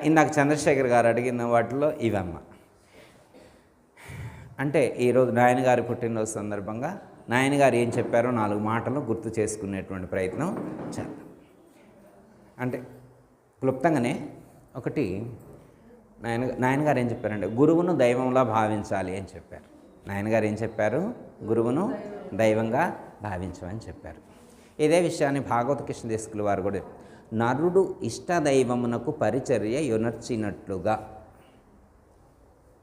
ఇందాక చంద్రశేఖర్ గారు అడిగిన వాటిలో ఇవమ్మ. అంటే ఈరోజు నాయనగారి పుట్టినరోజు సందర్భంగా నాయనగారు ఏం చెప్పారో 4 మాటలు గుర్తు చేసుకునేటువంటి ప్రయత్నం చేద్దాం. అంటే క్లుప్తంగానే ఒకటి నాయనగారు ఏం చెప్పారంటే గురువును దైవంలా భావించాలి అని చెప్పారు. నాయనగారు ఏం చెప్పారు? గురువును దైవంగా భావించమని చెప్పారు. ఇదే విషయాన్ని భాగవత కృష్ణదేశకుల వారు కూడా నరుడు ఇష్టదైవమునకు పరిచర్య యొనర్చినట్లుగా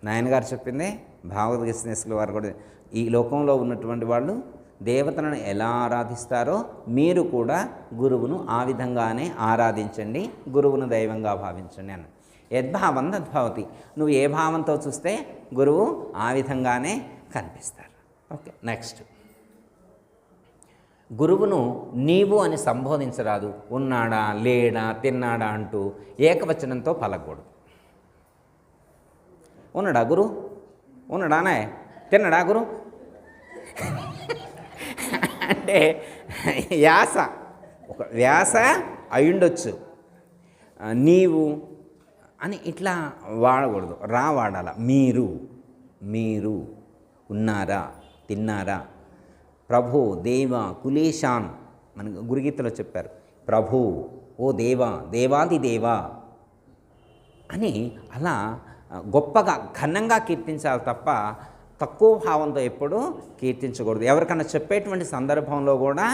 నాయనగారు చెప్పిందే భాగవత కృష్ణదేశకుల వారు కూడా ఈ లోకంలో ఉన్నటువంటి వాళ్ళు దేవతలను ఎలా ఆరాధిస్తారో మీరు కూడా గురువును ఆ విధంగానే ఆరాధించండి, గురువును దైవంగా భావించండి అన్న. యద్భావం తద్భవతి. నువ్వు ఏ భావంతో చూస్తే గురువు ఆ విధంగానే కనిపిస్తారు. Okay, next. గురువును నీవు అని సంబోధించరాదు. ఉన్నాడా, లేడా, తిన్నాడా అంటూ ఏకవచనంతో పలకూడదు. ఉన్నాడా గురు? ఉన్నాడానే? తిన్నాడా గురు? అంటే వ్యాస, ఒక వ్యాస అయ్యుండొచ్చు. నీవు అని ఇట్లా వాడకూడదు, రా వాడాల. మీరు, మీరు ఉన్నారా, తిన్నారా. ప్రభు, దేవ, కులేశాన్ మనకు గురుగీతలో చెప్పారు. ప్రభు, ఓ దేవా, దేవాది దేవా అని అలా గొప్పగా ఘనంగా కీర్తించాలి తప్ప తక్కువ భావంతో ఎప్పుడూ కీర్తించకూడదు. ఎవరికన్నా చెప్పేటువంటి సందర్భంలో కూడా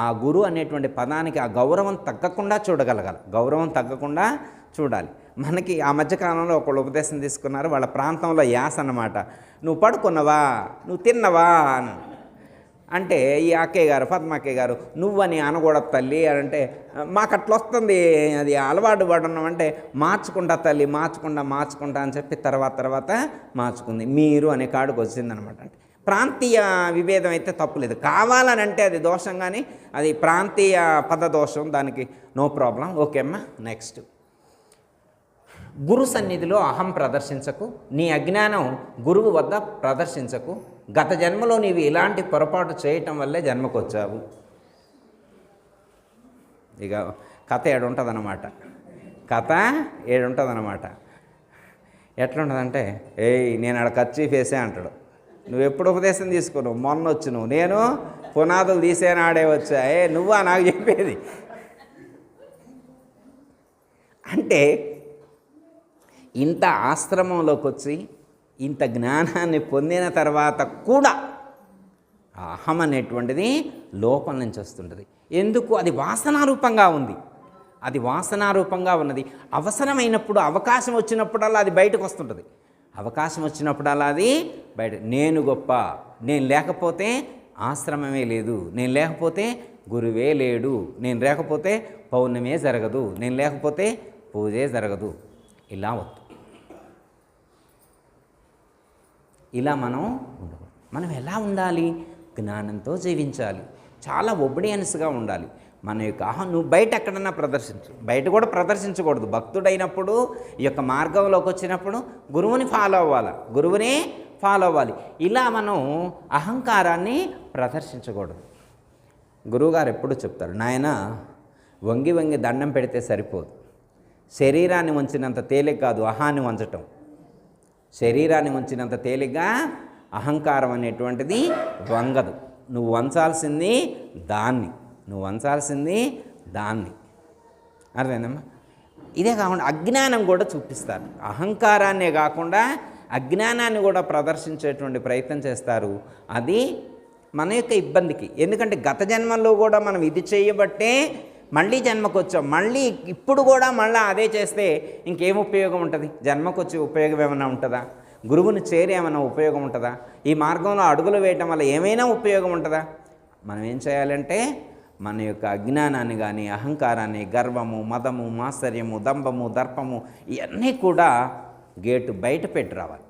ఆ గురు అనేటువంటి పదానికి ఆ గౌరవం తగ్గకుండా చూడగలగాలి, గౌరవం తగ్గకుండా చూడాలి. మనకి ఆ మధ్యకాలంలో ఒకళ్ళు ఉపదేశం తీసుకున్నారు, వాళ్ళ ప్రాంతంలో యాస అన్నమాట. నువ్వు పడుకున్నవా, నువ్వు తిన్నవా అని. అంటే ఈ అక్కయ్య గారు, పద్మక్కయ్య గారు, నువ్వని అనకూడదు తల్లి అని అంటే, మాకు అట్లా వస్తుంది, అది అలవాటు పడున్నామంటే మార్చుకుంటా తల్లి, మార్చుకుంటా అని చెప్పి తర్వాత మార్చుకుంది. మీరు అనే కాడికి వచ్చిందనమాట. అంటే ప్రాంతీయ విభేదం అయితే తప్పులేదు, కావాలని అంటే అది దోషం, కానీ అది ప్రాంతీయ పద దోషం, దానికి నో ప్రాబ్లం. ఓకే అమ్మా, నెక్స్ట్. గురు సన్నిధిలో అహం ప్రదర్శించకు, నీ అజ్ఞానం గురువు వద్ద ప్రదర్శించకు. గత జన్మలో నీవు ఇలాంటి పొరపాటు చేయటం వల్లే జన్మకు వచ్చావు. ఇక కథ ఏడుంటుందన్నమాట, కథ ఏడుంటుందన్నమాట. ఎట్లుంటుందంటే, నేను ఆడ కర్చీఫ్ వేసే అంటాడు. నువ్వు ఎప్పుడు ఉపదేశం తీసుకున్నావు? మొన్న వచ్చి నువ్వు, నేను పునాదులు తీసేనాడే వచ్చా. నువ్వా నాకు చెప్పేది? అంటే ఇంత ఆశ్రమంలోకి వచ్చి ఇంత జ్ఞానాన్ని పొందిన తర్వాత కూడా అహం అనేటువంటిది లోపల నుంచి వస్తుంటుంది. ఎందుకు? అది వాసనారూపంగా ఉంది, అది వాసనారూపంగా ఉన్నది. అవసరమైనప్పుడు, అవకాశం వచ్చినప్పుడల్లా అది బయటకు వస్తుంటుంది. అవకాశం వచ్చినప్పుడల్లా అది బయట. నేను గొప్ప, నేను లేకపోతే ఆశ్రమమే లేదు, నేను లేకపోతే గురువే లేడు, నేను లేకపోతే పౌర్ణమే జరగదు, నేను లేకపోతే పూజే జరగదు. ఇలా వద్దు, ఇలా మనం ఉండకూడదు. మనం ఎలా ఉండాలి? జ్ఞానంతో జీవించాలి, చాలా ఒబిడియన్స్గా ఉండాలి. మన యొక్క అహం నువ్వు బయట ఎక్కడన్నా ప్రదర్శించు, బయట కూడా ప్రదర్శించకూడదు. భక్తుడైనప్పుడు, ఈ యొక్క మార్గంలోకి వచ్చినప్పుడు గురువుని ఫాలో అవ్వాలి. ఇలా మనం అహంకారాన్ని ప్రదర్శించకూడదు. గురువుగారు ఎప్పుడు చెప్తారు, నాయన వంగి వంగి దండం పెడితే సరిపోదు, శరీరాన్ని వంచినంత తేలిక కాదు అహాన్ని వంచటం. శరీరాన్ని వంచినంత తేలిగ్గా అహంకారం అనేటువంటిది వంగదు. నువ్వు వంచాల్సింది దాన్ని, అర్థమైందమ్మా? ఇదే కాకుండా అజ్ఞానం కూడా చూపిస్తారు. అహంకారాన్నే కాకుండా అజ్ఞానాన్ని కూడా ప్రదర్శించేటువంటి ప్రయత్నం చేస్తారు. అది మన యొక్క ఇబ్బందికి. ఎందుకంటే గత జన్మల్లో కూడా మనం ఇది చేయబట్టే మళ్ళీ జన్మకు వచ్చాం. మళ్ళీ ఇప్పుడు కూడా మళ్ళీ అదే చేస్తే ఇంకేం ఉపయోగం ఉంటుంది? జన్మకు వచ్చే ఉపయోగం ఏమైనా ఉంటుందా? గురువుని చేరి ఏమైనా ఉపయోగం ఉంటుందా? ఈ మార్గంలో అడుగులు వేయటం వల్ల ఏమైనా ఉపయోగం ఉంటుందా? మనం ఏం చేయాలంటే మన యొక్క అజ్ఞానాన్ని కానీ, అహంకారాన్ని, గర్వము, మదము, మాత్సర్యము, దంభము, దర్పము, ఇవన్నీ కూడా గేటు బయట పెట్టి రావాలి.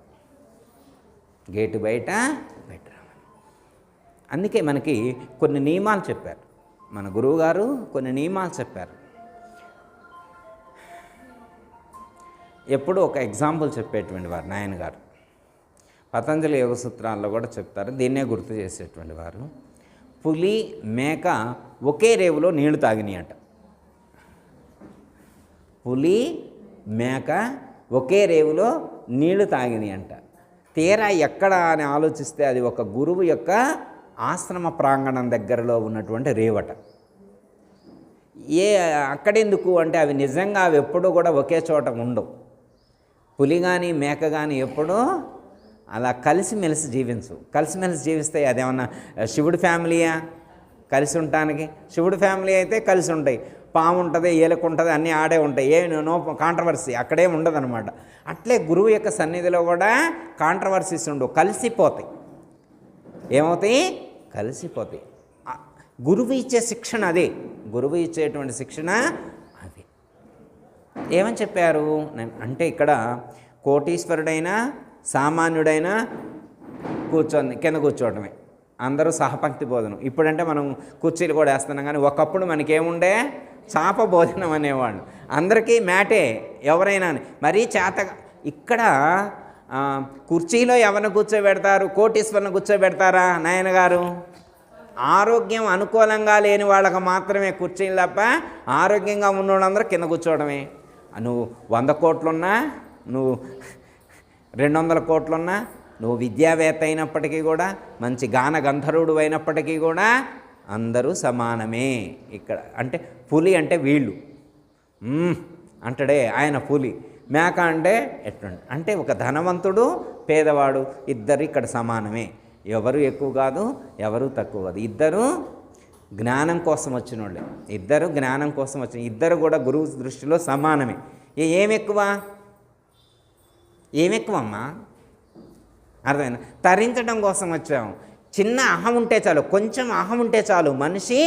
అందుకే మనకి కొన్ని నియమాలు చెప్పారు, మన గురువుగారు కొన్ని నియమాలు చెప్పారు. ఎప్పుడు ఒక ఎగ్జాంపుల్ చెప్పేటువంటి వారు నాయనగారు. పతంజలి యోగ సూత్రాల్లో కూడా చెప్తారు, దీన్నే గుర్తు చేసేటువంటి వారు. పులి, మేక ఒకే రేవులో నీళ్లు తాగినాయట. పులి, మేక ఒకే రేవులో నీళ్లు తాగినాయి అంట. తీరా ఎక్కడ అని ఆలోచిస్తే అది ఒక గురువు యొక్క ఆశ్రమ ప్రాంగణం దగ్గరలో ఉన్నటువంటి రేవట. అక్కడెందుకు అంటే అవి నిజంగా అవి ఎప్పుడూ కూడా ఒకే చోట ఉండవు. పులి కానీ మేక కానీ ఎప్పుడూ అలా కలిసిమెలిసి జీవించు. కలిసిమెలిసి జీవిస్తే అదేమన్నా శివుడి ఫ్యామిలీయా కలిసి ఉండటానికి? శివుడి ఫ్యామిలీ అయితే కలిసి ఉంటాయి, పాము ఉంటుంది, ఏలుక ఉంటుంది, అన్నీ ఆడే ఉంటాయి, నో కాంట్రవర్సీ అక్కడే ఉండదు అనమాట. అట్లే గురువు యొక్క సన్నిధిలో కూడా కాంట్రవర్సీస్ ఉండవు, కలిసిపోతాయి. ఏమవుతాయి? కలిసిపోతాయి. గురువు ఇచ్చే శిక్షణ అదే, గురువు ఇచ్చేటువంటి శిక్షణ అదే. ఏమని చెప్పారు అంటే ఇక్కడ కోటీశ్వరుడైనా సామాన్యుడైనా కింద కూర్చోవటమే, అందరూ సహపంక్తి భోజనం. ఇప్పుడంటే మనం కుర్చీలు కూడా వేస్తున్నాం, కానీ ఒకప్పుడు మనకేముండే చాప భోజనం అనేవాళ్ళు. అందరికీ మ్యాటే ఎవరైనా. మరీ చేత ఇక్కడ కుర్చీలో ఎవరిని కూర్చోబెడతారు? కోటీశ్వరుని కూర్చోబెడతారా నాయనగారు? ఆరోగ్యం అనుకూలంగా లేని వాళ్ళకి మాత్రమే కుర్చీలు తప్ప ఆరోగ్యంగా ఉన్న వాళ్ళందరూ కింద కూర్చోవడమే. నువ్వు 100 కోట్లున్నా, నువ్వు 200 కోట్లున్నా, నువ్వు విద్యావేత్త అయినప్పటికీ కూడా, మంచి గాన గంధర్వుడు అయినప్పటికీ కూడా అందరూ సమానమే ఇక్కడ. అంటే పులి అంటే వీళ్ళు అంటాడే ఆయన పులి, మేక అంటే ఎట్లుండి అంటే ఒక ధనవంతుడు పేదవాడు ఇద్దరు ఇక్కడ సమానమే. ఎవరు ఎక్కువ కాదు, ఎవరు తక్కువ కాదు. ఇద్దరు జ్ఞానం కోసం వచ్చిన వాళ్ళే, ఇద్దరు జ్ఞానం కోసం వచ్చిన, ఇద్దరు కూడా గురువు దృష్టిలో సమానమే. ఏమెక్కువ? ఏమెక్కువమ్మా? అర్థమైందా? తరించడం కోసం వచ్చాము. చిన్న అహం ఉంటే చాలు, కొంచెం అహం ఉంటే చాలు, మనిషి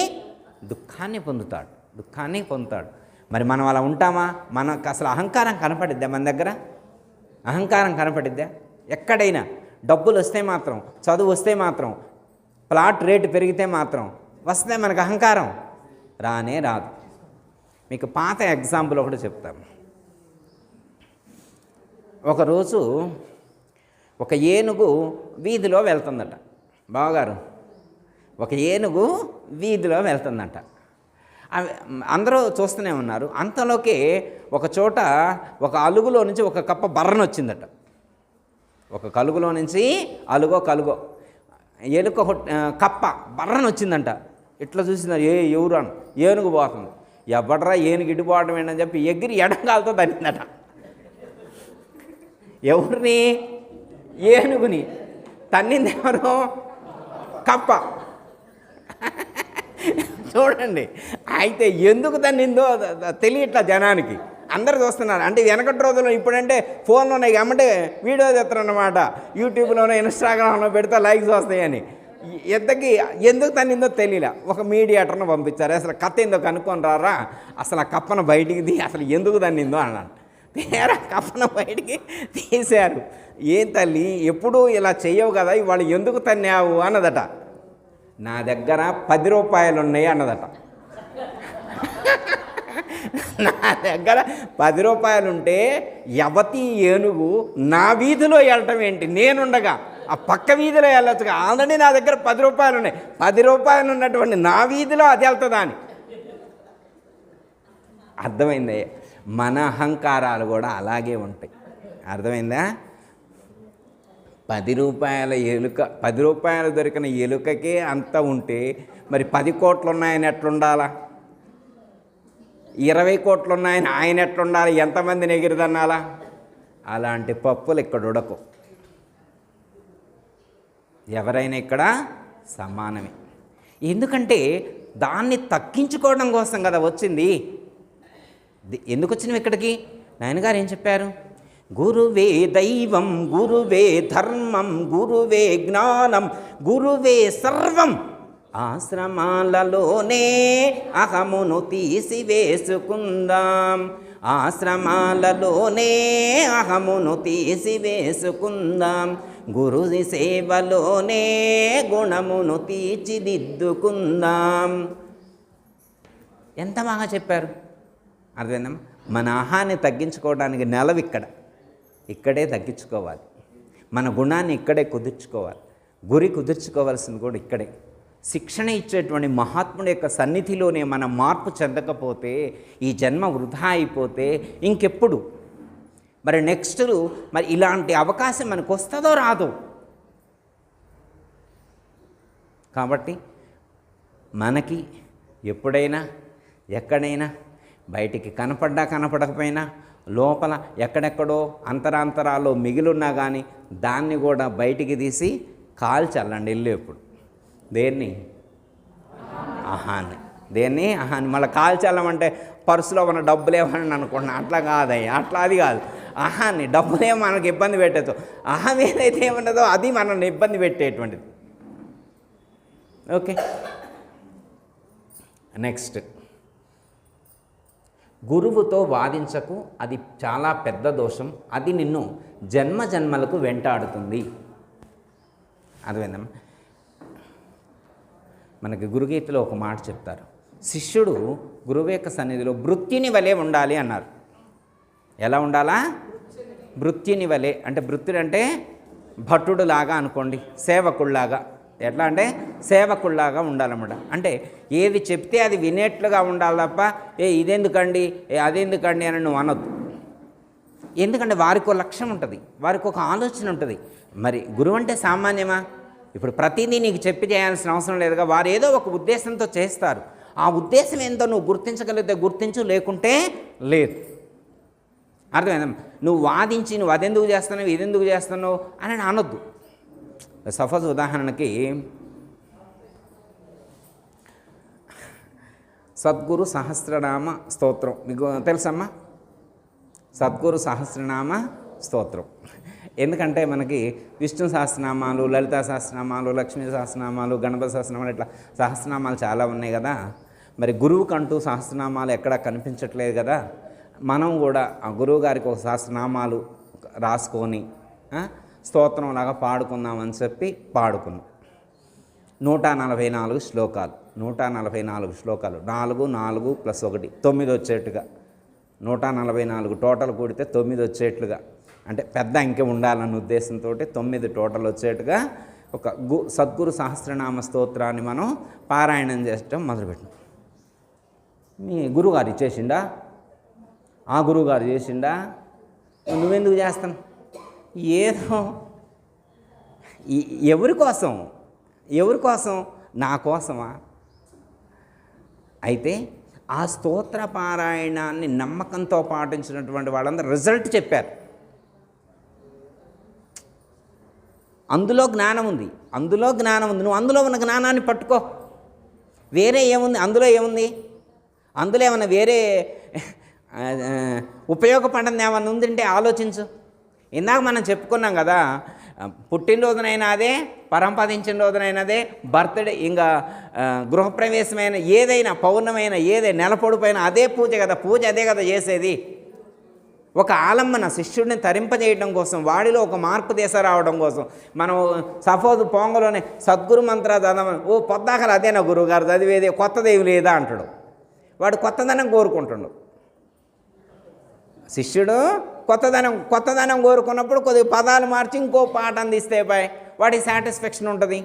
దుఃఖాన్ని పొందుతాడు. మరి మనం అలా ఉంటామా? మనకు అసలు అహంకారం కనపడిద్దా? మన దగ్గర అహంకారం కనపడిద్దా? ఎక్కడైనా డబ్బులు వస్తే మాత్రం, చదువు వస్తే మాత్రం, ప్లాట్ రేటు పెరిగితే మాత్రం వస్తే మనకు అహంకారం రానే రాదు. మీకు పాత ఎగ్జాంపుల్ ఒకటి చెప్తాను. ఒకరోజు ఒక ఏనుగు వీధిలో వెళ్తుందట. బావగారు, ఒక ఏనుగు వీధిలో వెళ్తుందట. అందరూ చూస్తూనే ఉన్నారు. అంతలోకి ఒక చోట ఒక అలుగులో నుంచి ఒక కప్ప బర్రను వచ్చిందట. ఒక కలుగులో నుంచి కలుగో ఎలుక కప్ప బర్రను వచ్చిందంట. ఇట్లా చూసింది, ఎవరు అని. ఏనుగు పోతుంది. ఎవడరా ఏనుగు ఇటుపోవడం ఏంటని చెప్పి ఎగిరి ఎడంగాలతో తన్నిందట. ఎవరిని? ఏనుగుని. తన్నింది ఎవరు? కప్ప. చూడండి, అయితే ఎందుకు తన్నిందో తెలియట్లా జనానికి. అందరు చూస్తున్నారు. అంటే వెనకటి రోజుల్లో, ఇప్పుడంటే ఫోన్లోనే ఎమ్మటే వీడియో తెస్తారన్నమాట. యూట్యూబ్లోనే ఇన్స్టాగ్రామ్లో పెడితే లైక్స్ వస్తాయని. ఎందుకు తన్నిందో తెలియలే. ఒక మీడియేటర్ను పంపించారు. అసలు కథ ఏందో కనుక్కొని రారా, అసలు ఆ కప్పను బయటికి అసలు ఎందుకు తన్నిందో అన్నాను. తీరా కప్పను బయటికి తీశారు. ఏం తల్లి, ఎప్పుడూ ఇలా చెయ్యవు కదా, ఇవాళ ఎందుకు తన్నావు అన్నదట. నా దగ్గర 10 రూపాయలు ఉన్నాయి అన్నదట. నా దగ్గర 10 రూపాయలు ఉంటే యవతి ఏనుగు నా వీధిలో వెళ్ళటం ఏంటి? నేనుండగా ఆ పక్క వీధిలో వెళ్ళొచ్చుగా. ఆల్రెడీ నా దగ్గర 10 రూపాయలు ఉన్నాయి. 10 రూపాయలు ఉన్నటువంటి నా వీధిలో అది వెళ్తుందా అని. అర్థమైందా? మన అహంకారాలు కూడా అలాగే ఉంటాయి. అర్థమైందా? 10 రూపాయల ఎలుక, 10 రూపాయలు దొరికిన ఎలుకకే అంత ఉంటే మరి 10 కోట్లు ఉన్నాయని ఎట్లుండాలా? 20 కోట్లు ఉన్నాయని ఆయన ఎట్లుండాలి? ఎంతమందిని ఎగిరిదన్నాలా? అలాంటి పప్పులు ఇక్కడ ఉడకు. ఎవరైనా ఇక్కడ సమానమే. ఎందుకంటే దాన్ని తగ్గించుకోవడం కోసం కదా వచ్చింది. ఎందుకు వచ్చినవి ఇక్కడికి? నాయనగారు ఏం చెప్పారు? గురువే దైవం, గురువే ధర్మం, గురువే జ్ఞానం, గురువే సర్వం. ఆశ్రమాలలోనే అహమును తీసివేసుకుందాం, ఆశ్రమాలలోనే అహమును తీసివేసుకుందాం, గురుని సేవలోనే గుణమును తీర్చిదిద్దుకుందాం. ఎంత బాగా చెప్పారు. అర్థమైందమ్మా? మన ఆహాన్ని తగ్గించుకోవడానికి నెలవి ఇక్కడే తగ్గించుకోవాలి. మన గుణాన్ని ఇక్కడే కుదుర్చుకోవాలి. గురి కుదుర్చుకోవాల్సింది కూడా ఇక్కడే. శిక్షణ ఇచ్చేటువంటి మహాత్ముడి యొక్క సన్నిధిలోనే మనం మార్పు చెందకపోతే, ఈ జన్మ వృధా అయిపోతే ఇంకెప్పుడు మరి నెక్స్ట్ మరి ఇలాంటి అవకాశం మనకు వస్తుందో రాదో. కాబట్టి మనకి ఎప్పుడైనా ఎక్కడైనా బయటికి కనపడ్డా కనపడకపోయినా లోపల ఎక్కడెక్కడో అంతరాంతరాల్లో మిగిలిన్నా కానీ దాన్ని కూడా బయటికి తీసి కాల్చల్లండి వెళ్ళేప్పుడు. దేన్ని? అహాన్ని. దేన్ని? అహాన్ని. మళ్ళీ కాల్చల్లమంటే పర్సులో మన డబ్బులు ఏమని అనుకుంటున్నా, అట్లా కాదయ్యా, అట్లా అది కాదు. అహాన్ని. డబ్బులే మనకు ఇబ్బంది పెట్టచ్చు, అహం ఏదైతే ఏమన్నదో అది మనల్ని ఇబ్బంది పెట్టేటువంటిది. ఓకే, నెక్స్ట్, గురువుతో వాదించకు, అది చాలా పెద్ద దోషం, అది నిన్ను జన్మ జన్మలకు వెంటాడుతుంది. అర్థమైందమ్మా? మనకి గురుగీతలో ఒక మాట చెప్తారు, శిష్యుడు గురువు యొక్క సన్నిధిలో భృత్యుని వలె ఉండాలి అన్నారు. ఎలా ఉండాలా? భృత్యుని వలె. అంటే భృత్యుడు అంటే భట్టుడులాగా అనుకోండి, సేవకుడిలాగా. ఎట్లా అంటే సేవకుల్లాగా ఉండాలన్నమాట. అంటే ఏది చెప్తే అది వినేట్లుగా ఉండాలి తప్ప ఇదెందుకండి అదెందుకండి అని నువ్వు అనొద్దు. ఎందుకంటే వారికి ఒక లక్ష్యం ఉంటుంది, వారికి ఒక ఆలోచన ఉంటుంది. మరి గురువు అంటే సామాన్యమా? ఇప్పుడు ప్రతిదీ నీకు చెప్పి చేయాల్సిన అవసరం లేదుగా. వారు ఏదో ఒక ఉద్దేశంతో చేస్తారు. ఆ ఉద్దేశం ఏంటో నువ్వు గుర్తించగలిగితే గుర్తించు, లేకుంటే లేదు. అర్థమైందా? నువ్వు వాదించి నువ్వు అదెందుకు చేస్తున్నావు ఇదెందుకు చేస్తున్నావు అని అనొద్దు. సపోజ్ ఉదాహరణకి సద్గురు సహస్రనామ స్తోత్రం మీకు తెలుసమ్మా? సద్గురు సహస్రనామ స్తోత్రం. ఎందుకంటే మనకి విష్ణు సహస్రనామాలు, లలితా సహస్రనామాలు, లక్ష్మీ సహస్రనామాలు, గణపతి సహస్రనామాలు, ఇట్లా సహస్రనామాలు చాలా ఉన్నాయి కదా. మరి గురువుకంటూ సహస్రనామాలు ఎక్కడా కనిపించట్లేదు కదా. మనం కూడా ఆ గురువు గారికి ఒక సహస్రనామాలు రాసుకొని స్తోత్రంలాగా పాడుకుందామని చెప్పి పాడుకున్నాం. 144 శ్లోకాలు, 144 శ్లోకాలు, 4 4 + 1 9 వచ్చేట్టుగా, 144 టోటల్ కూడితే 9 వచ్చేట్లుగా, అంటే పెద్ద అంకె ఉండాలన్న ఉద్దేశంతో 9 టోటల్ వచ్చేట్టుగా ఒక సద్గురు సహస్రనామ స్తోత్రాన్ని మనం పారాయణం చేయటం మొదలుపెట్టాం. మీ గురువుగారు ఇచ్చేసిండా? ఆ గురువుగారు చేసిండా? నువ్వెందుకు చేస్తాను? ఏదో ఎవరి కోసం? ఎవరి కోసం? నా కోసమా? అయితే ఆ స్తోత్ర పారాయణాన్ని నమ్మకంతో పాటించినటువంటి వాళ్ళందరూ రిజల్ట్ చెప్పారు. అందులో జ్ఞానం ఉంది, అందులో జ్ఞానం ఉంది. నువ్వు అందులో ఉన్న జ్ఞానాన్ని పట్టుకో. వేరే ఏముంది అందులో? ఏముంది అందులో? ఏమన్నా వేరే ఉపయోగపడింది ఏమన్నా ఉందంటే ఆలోచించు. ఇందాక మనం చెప్పుకున్నాం కదా, పుట్టినరోజునైనా అదే, పరంపదించిన రోజునైనా అదే, బర్త్డే, ఇంకా గృహప్రవేశమైన ఏదైనా, పౌర్ణమైన ఏదైనా, నెలపొడిపోయిన అదే పూజ కదా. పూజ అదే కదా చేసేది. ఒక ఆలంబన శిష్యుడిని తరింపజేయడం కోసం, వాడిలో ఒక మార్పు తీసుకురావడం కోసం. మనం సపోజ్ పొంగలోనే సద్గురు మంత్ర చదవమని, ఓ పొద్దాకలు అదేనా గురువుగారు చదివేది, కొత్తదేవి లేదా అంటాడు. వాడు కొత్తదనం కోరుకుంటాడు. శిష్యుడు కొత్తదనం కోరుకున్నప్పుడు కొద్దిగా పదాలు మార్చి ఇంకో పాట అందిస్తే వాడి సాటిస్ఫాక్షన్ ఉంటుంది.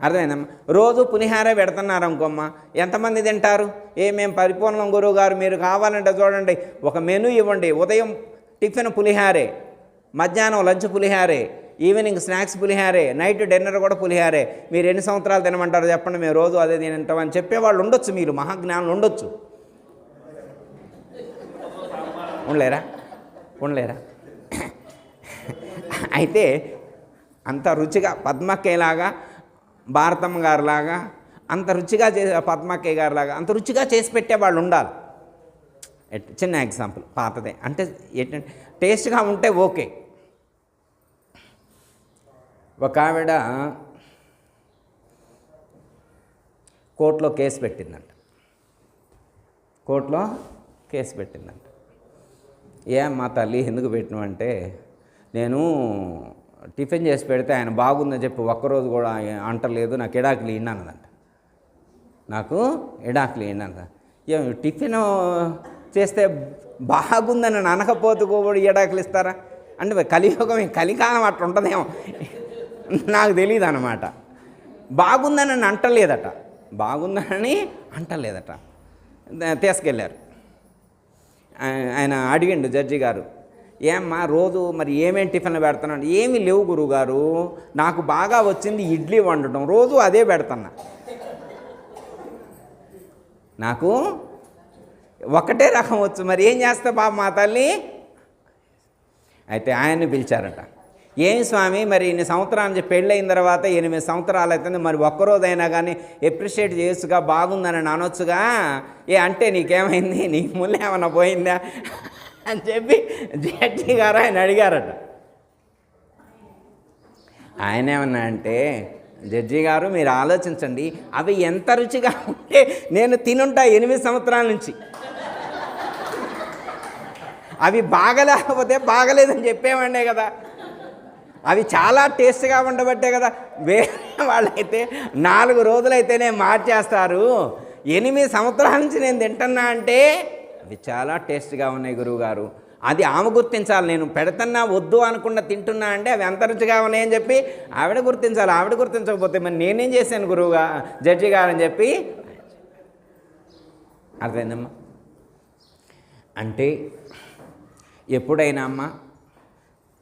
అర్థమైందమ్మా? రోజు పులిహారే పెడుతున్నారు అనుకోమ్మ, ఎంతమంది తింటారు? మేము పరిపూర్ణం గురువు గారు, మీరు కావాలంటే చూడండి ఒక మెనూ ఇవ్వండి. ఉదయం టిఫిన్ పులిహారే, మధ్యాహ్నం లంచ్ పులిహారే, ఈవినింగ్ స్నాక్స్ పులిహారే, నైట్ డిన్నర్ కూడా పులిహారే. మీరు ఎన్ని సంవత్సరాలు తినమంటారు చెప్పండి, మేము రోజు అదే తింటామని చెప్పేవాళ్ళు ఉండొచ్చు, మీరు మహాజ్ఞానులు ఉండొచ్చు. ఉండలేరా? అయితే అంత రుచిగా పద్మక్కయ్యలాగా, భారతమ్మ గారిలాగా అంత రుచిగా చేసే, పద్మక్కయ్య గారిలాగా అంత రుచిగా చేసి పెట్టే వాళ్ళు ఉండాలి. చిన్న ఎగ్జాంపుల్ పాతదే, అంటే ఏంటంటే టేస్ట్గా ఉంటే ఓకే. ఒక ఆవిడ కోర్టులో కేసు పెట్టిందంట. మా తల్లి ఎందుకు పెట్టినావంటే, నేను టిఫిన్ చేసి పెడితే ఆయన బాగుందని చెప్పి ఒక్కరోజు కూడా అంటలేదు, నాకు ఎడాకులు అన్నదంట. టిఫిన్ చేస్తే బాగుందని అనకపోతే కూడా ఎడాకులు ఇస్తారా? అంటే కలియుగం, కలికాలం అట్లా ఉంటుందేమో, నాకు తెలియదు అన్నమాట. బాగుందని అంటలేదట. తీసుకెళ్ళారు. ఆయన అడిగిండు జడ్జి గారు, ఏమ్మా రోజు మరి ఏమేమి టిఫిన్లు పెడుతున్నాడు? ఏమీ లేవు గురువుగారు, నాకు బాగా వచ్చింది ఇడ్లీ వండటం, రోజు అదే పెడుతున్నా, నాకు ఒకటే రకం వచ్చు, మరి ఏం చేస్తా బాబు మా తల్లి. అయితే ఆయన్ని పిలిచారట. ఏమి స్వామి, మరి ఇన్ని సంవత్సరాల నుంచి పెళ్ళయిన తర్వాత 8 సంవత్సరాలు అవుతుంది, మరి ఒక్కరోజైనా కానీ ఎప్రిషియేట్ చేయొచ్చుగా, బాగుందని అనొచ్చుగా, అంటే నీకేమైంది, నీకు ముళ్ళు ఏమన్నా పోయిందా అని చెప్పి జడ్జి గారు ఆయన అడిగారట. ఆయన ఏమన్నా అంటే, జడ్జి గారు మీరు ఆలోచించండి, అవి ఎంత రుచిగా ఉంటే నేను తినుంటా 8 సంవత్సరాల నుంచి, అవి బాగలేకపోతే బాగలేదని చెప్పేవాడే కదా, అవి చాలా టేస్ట్గా ఉండబట్టే కదా. వేరే వాళ్ళైతే 4 రోజులైతేనే మార్చేస్తారు, 8 సంవత్సరాల నుంచి నేను తింటున్నా అంటే అవి చాలా టేస్ట్గా ఉన్నాయి గురువుగారు, అది ఆమె గుర్తించాలి. నేను పెడుతున్నా వద్దు అనుకున్న తింటున్నా అంటే అవి ఎంత రుచిగా ఉన్నాయని చెప్పి ఆవిడ గుర్తించాలి. ఆవిడ గుర్తించకపోతే మరి నేనేం చేశాను గురువుగా, జడ్జి గారు అని చెప్పి. అర్థమైందమ్మా? అంటే ఎప్పుడైనా అమ్మ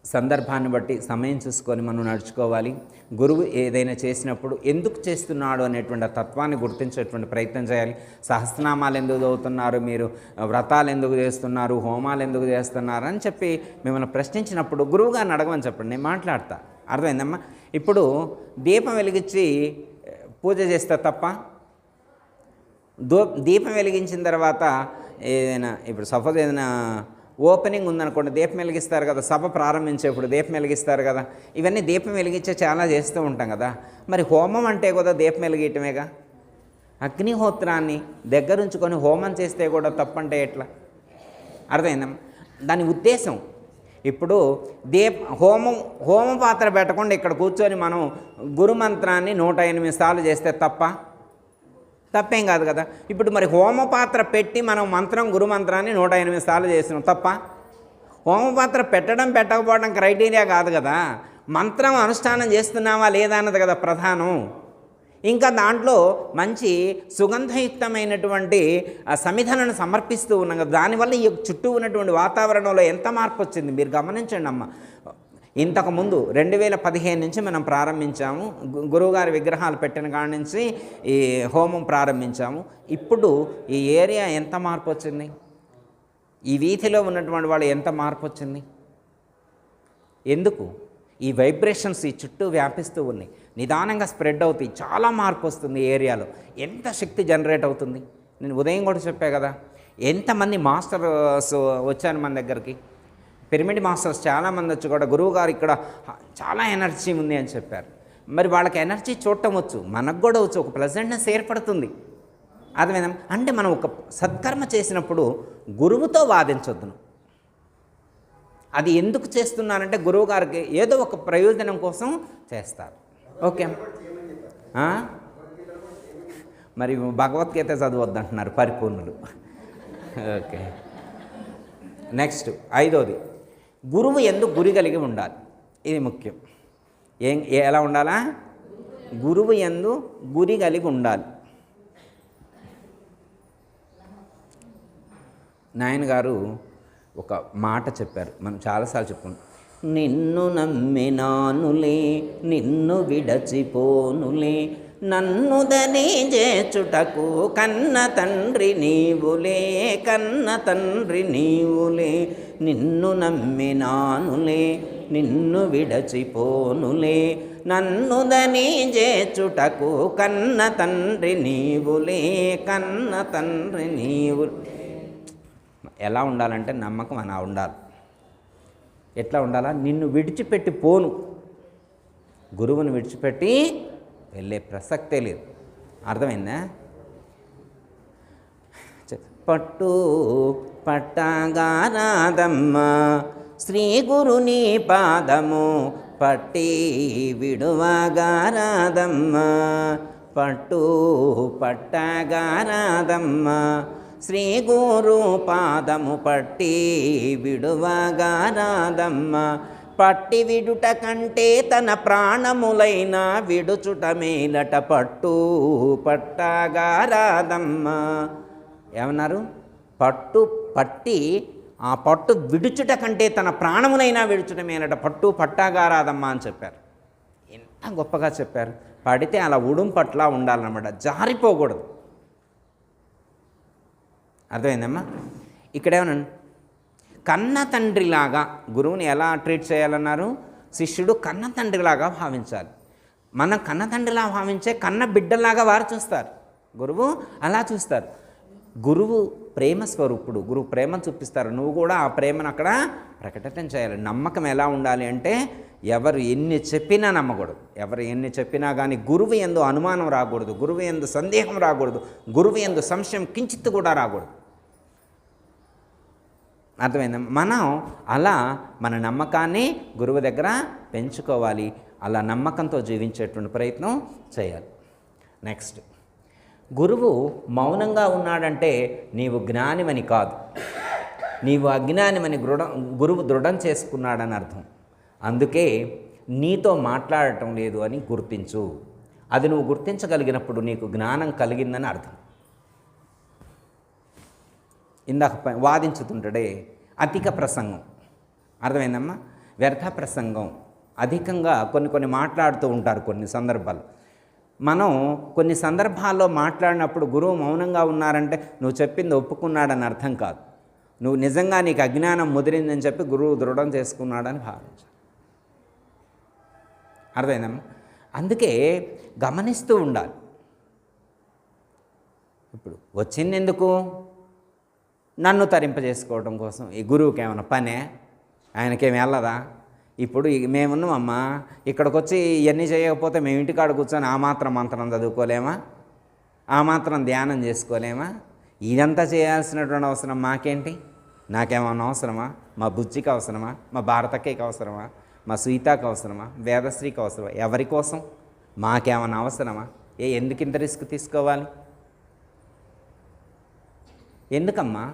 సందర్భాన్ని బట్టి సమయం చూసుకొని మనం నడుచుకోవాలి. గురువు ఏదైనా చేసినప్పుడు ఎందుకు చేస్తున్నాడు అనేటువంటి తత్వాన్ని గుర్తించేటువంటి ప్రయత్నం చేయాలి. సహస్రనామాలు ఎందుకు చదువుతున్నారు, మీరు వ్రతాలు ఎందుకు చేస్తున్నారు, హోమాలు ఎందుకు చేస్తున్నారు అని చెప్పి మిమ్మల్ని ప్రశ్నించినప్పుడు గురువుగారిని అడగమని చెప్పండి, నేను మాట్లాడతా. అర్థమైందమ్మా? ఇప్పుడు దీపం వెలిగించి పూజ చేస్తే తప్ప, దీపం వెలిగించిన తర్వాత ఏదైనా, ఇప్పుడు సపోజ్ ఏదైనా ఓపెనింగ్ ఉందనుకోండి, దీపం వెలిగిస్తారు కదా, సభ ప్రారంభించేప్పుడు దీపం వెలిగిస్తారు కదా, ఇవన్నీ దీపం వెలిగించే చాలా చేస్తూ ఉంటాం కదా. మరి హోమం అంటే కూడా దీపం వెలిగించటమేగా. అగ్నిహోత్రాన్ని దగ్గరుంచుకొని హోమం చేస్తే కూడా తప్పంటే ఎట్లా? అర్థమైందమ్మా? దాని ఉద్దేశం ఇప్పుడు హోమ పాత్ర పెట్టకుండా ఇక్కడ కూర్చొని మనం గురుమంత్రాన్ని 108 సార్లు చేస్తే తప్పేం కాదు కదా. ఇప్పుడు మరి హోమపాత్ర పెట్టి మనం గురుమంత్రాన్ని 108 సార్లు చేసినాం, తప్ప? హోమపాత్ర పెట్టకపోవడం క్రైటీరియా కాదు కదా, మంత్రం అనుష్ఠానం చేస్తున్నావా లేదా అన్నది కదా ప్రధానం. ఇంకా దాంట్లో మంచి సుగంధయుక్తమైనటువంటి సమిధలను సమర్పిస్తూ ఉన్నాం కదా, దానివల్ల ఈ చుట్టూ ఉన్నటువంటి వాతావరణంలో ఎంత మార్పు వచ్చింది మీరు గమనించండి అమ్మ. ఇంతకుముందు 2015 నుంచి మనం ప్రారంభించాము, గురువుగారి విగ్రహాలు పెట్టిన కాడి నుంచి ఈ హోమం ప్రారంభించాము. ఇప్పుడు ఈ ఏరియా ఎంత మార్పు వచ్చింది, ఈ వీధిలో ఉన్నటువంటి వాళ్ళు ఎంత మార్పు వచ్చింది? ఎందుకు? ఈ వైబ్రేషన్స్ ఈ చుట్టూ వ్యాపిస్తూ ఉన్నాయి, నిదానంగా స్ప్రెడ్ అవుతాయి, చాలా మార్పు వస్తుంది ఏరియాలో. ఎంత శక్తి జనరేట్ అవుతుంది. నేను ఉదయం కూడా చెప్పా కదా, ఎంతమంది మాస్టర్స్ వచ్చారు మన దగ్గరికి, పిరమిడ్ మాస్టర్స్ చాలామంది వచ్చి కూడా గురువుగారు ఇక్కడ చాలా ఎనర్జీ ఉంది అని చెప్పారు. మరి వాళ్ళకి ఎనర్జీ చూడటం వచ్చు, మనకు కూడా వచ్చు, ఒక ప్లెజెంట్నెస్ ఏర్పడుతుంది. అర్థమైందా? అంటే మనం ఒక సత్కర్మ చేసినప్పుడు గురువుతో వాదించొద్దును. అది ఎందుకు చేస్తున్నానంటే గురువుగారికి ఏదో ఒక ప్రయోజనం కోసం చేస్తారు. ఓకే, మరి భగవద్గీత చదవద్దు అంటున్నారు పరిపూర్ణులు. ఓకే, నెక్స్ట్ 5వది, గురువు యందు గురి కలిగి ఉండాలి. ఇది ముఖ్యం. ఎలా ఉండాలా? గురువు యందు గురి కలిగి ఉండాలి. నాయన గారు ఒక మాట చెప్పారు, మనం చాలాసార్లు చెప్పుకున్నాం. నిన్ను నమ్మినానులే నిన్ను విడచిపోనులే, నన్నుదని చేచుటకు కన్న తండ్రి నీవులే, కన్న తండ్రి నీవులే. నిన్ను నమ్మినానులే నిన్ను విడచిపోనులే, నన్నుదని చేచుటకు కన్న తండ్రి నీవులే, కన్న తండ్రి నీవు. ఎలా ఉండాలంటే నమ్మకం అలా ఉండాలి. ఎట్లా ఉండాలా? నిన్ను విడిచిపెట్టి పోను, గురువుని విడిచిపెట్టి వెళ్ళే ప్రసక్తే లేదు. అర్థమైందా? పట్టు పట్టగారాదమ్మ శ్రీ గురుని పాదము పట్టి విడువగారాదమ్మ, పట్టు పట్టగారాదమ్మ శ్రీ గురు పాదము పట్టి విడువగారాదమ్మ. పట్టి విడుట కంటే తన ప్రాణములైన విడుచుట మేలట, పట్టు పట్టగారాదమ్మ. ఏమన్నారు? పట్టి ఆ పట్టు విడుచుట కంటే తన ప్రాణమునైనా విడుచుటమేనట, పట్టు పట్టాగారాదమ్మా అని చెప్పారు. ఎంత గొప్పగా చెప్పారు. పడితే అలా ఉడుం పట్ల ఉండాలన్నమాట, జారిపోకూడదు. అర్థమైందమ్మా? ఇక్కడేమన్నా కన్న తండ్రిలాగా గురువుని ఎలా ట్రీట్ చేయాలన్నారు? శిష్యుడు కన్న తండ్రిలాగా భావించాలి. మనం కన్న తండ్రిలా భావించే కన్న బిడ్డలాగా వారు చూస్తారు, గురువు అలా చూస్తారు. గురువు ప్రేమ స్వరూపుడు, గురువు ప్రేమను చూపిస్తారు. నువ్వు కూడా ఆ ప్రేమను అక్కడ ప్రకటన చేయాలి. నమ్మకం ఎలా ఉండాలి అంటే ఎవరు ఎన్ని చెప్పినా నమ్మకూడదు. ఎవరు ఎన్ని చెప్పినా కానీ గురువు యందు అనుమానం రాకూడదు, గురువు యందు సందేహం రాకూడదు, గురువు యందు సంశయం కించిత్తు కూడా రాకూడదు. అర్థమైందా? మనం అలా మన నమ్మకాన్ని గురువు దగ్గర పెంచుకోవాలి. అలా నమ్మకంతో జీవించేటువంటి ప్రయత్నం చేయాలి. నెక్స్ట్, గురువు మౌనంగా ఉన్నాడంటే నీవు జ్ఞానివని కాదు, నీవు అజ్ఞానివని గురువు దృఢం చేసుకున్నాడని అర్థం. అందుకే నీతో మాట్లాడటం లేదు అని గుర్తించు. అది నువ్వు గుర్తించగలిగినప్పుడు నీకు జ్ఞానం కలిగిందని అర్థం. ఇందాక వాదించుతుంటాడే అధిక ప్రసంగం, అర్థమైందమ్మా? వ్యర్థ ప్రసంగం, అధికంగా కొన్ని మాట్లాడుతూ ఉంటారు. కొన్ని సందర్భాలు మనం కొన్ని సందర్భాల్లో మాట్లాడినప్పుడు గురువు మౌనంగా ఉన్నారంటే నువ్వు చెప్పింది ఒప్పుకున్నాడని అర్థం కాదు. నువ్వు నిజంగా నీకు అజ్ఞానం ముదిరిందని చెప్పి గురువు దృఢం చేసుకున్నాడని భావించాలి. అర్థమైందమ్మా? అందుకే గమనిస్తూ ఉండాలి. ఇప్పుడు వచ్చింది ఎందుకు? నన్ను తరింపజేసుకోవడం కోసం. ఈ గురువుకి ఏమైనా పనే? ఆయనకేమి వెళ్ళదా? ఇప్పుడు మేమున్నామమ్మా, ఇక్కడికి వచ్చి ఇవన్నీ చేయకపోతే మేము ఇంటికాడ కూర్చొని ఆ మాత్రం మంత్రం చదువుకోలేమా? ఆ మాత్రం ధ్యానం చేసుకోలేమా? ఇదంతా చేయాల్సినటువంటి అవసరం మాకేంటి? నాకేమన్నా అవసరమా? మా బుజ్జికి అవసరమా? మా భారతక్కకి అవసరమా? మా సీతాకి అవసరమా? వేదశ్రీకి అవసరమా? ఎవరి కోసం? మాకేమన్నా అవసరమా? ఎందుకు ఇంత రిస్క్ తీసుకోవాలి? ఎందుకమ్మా?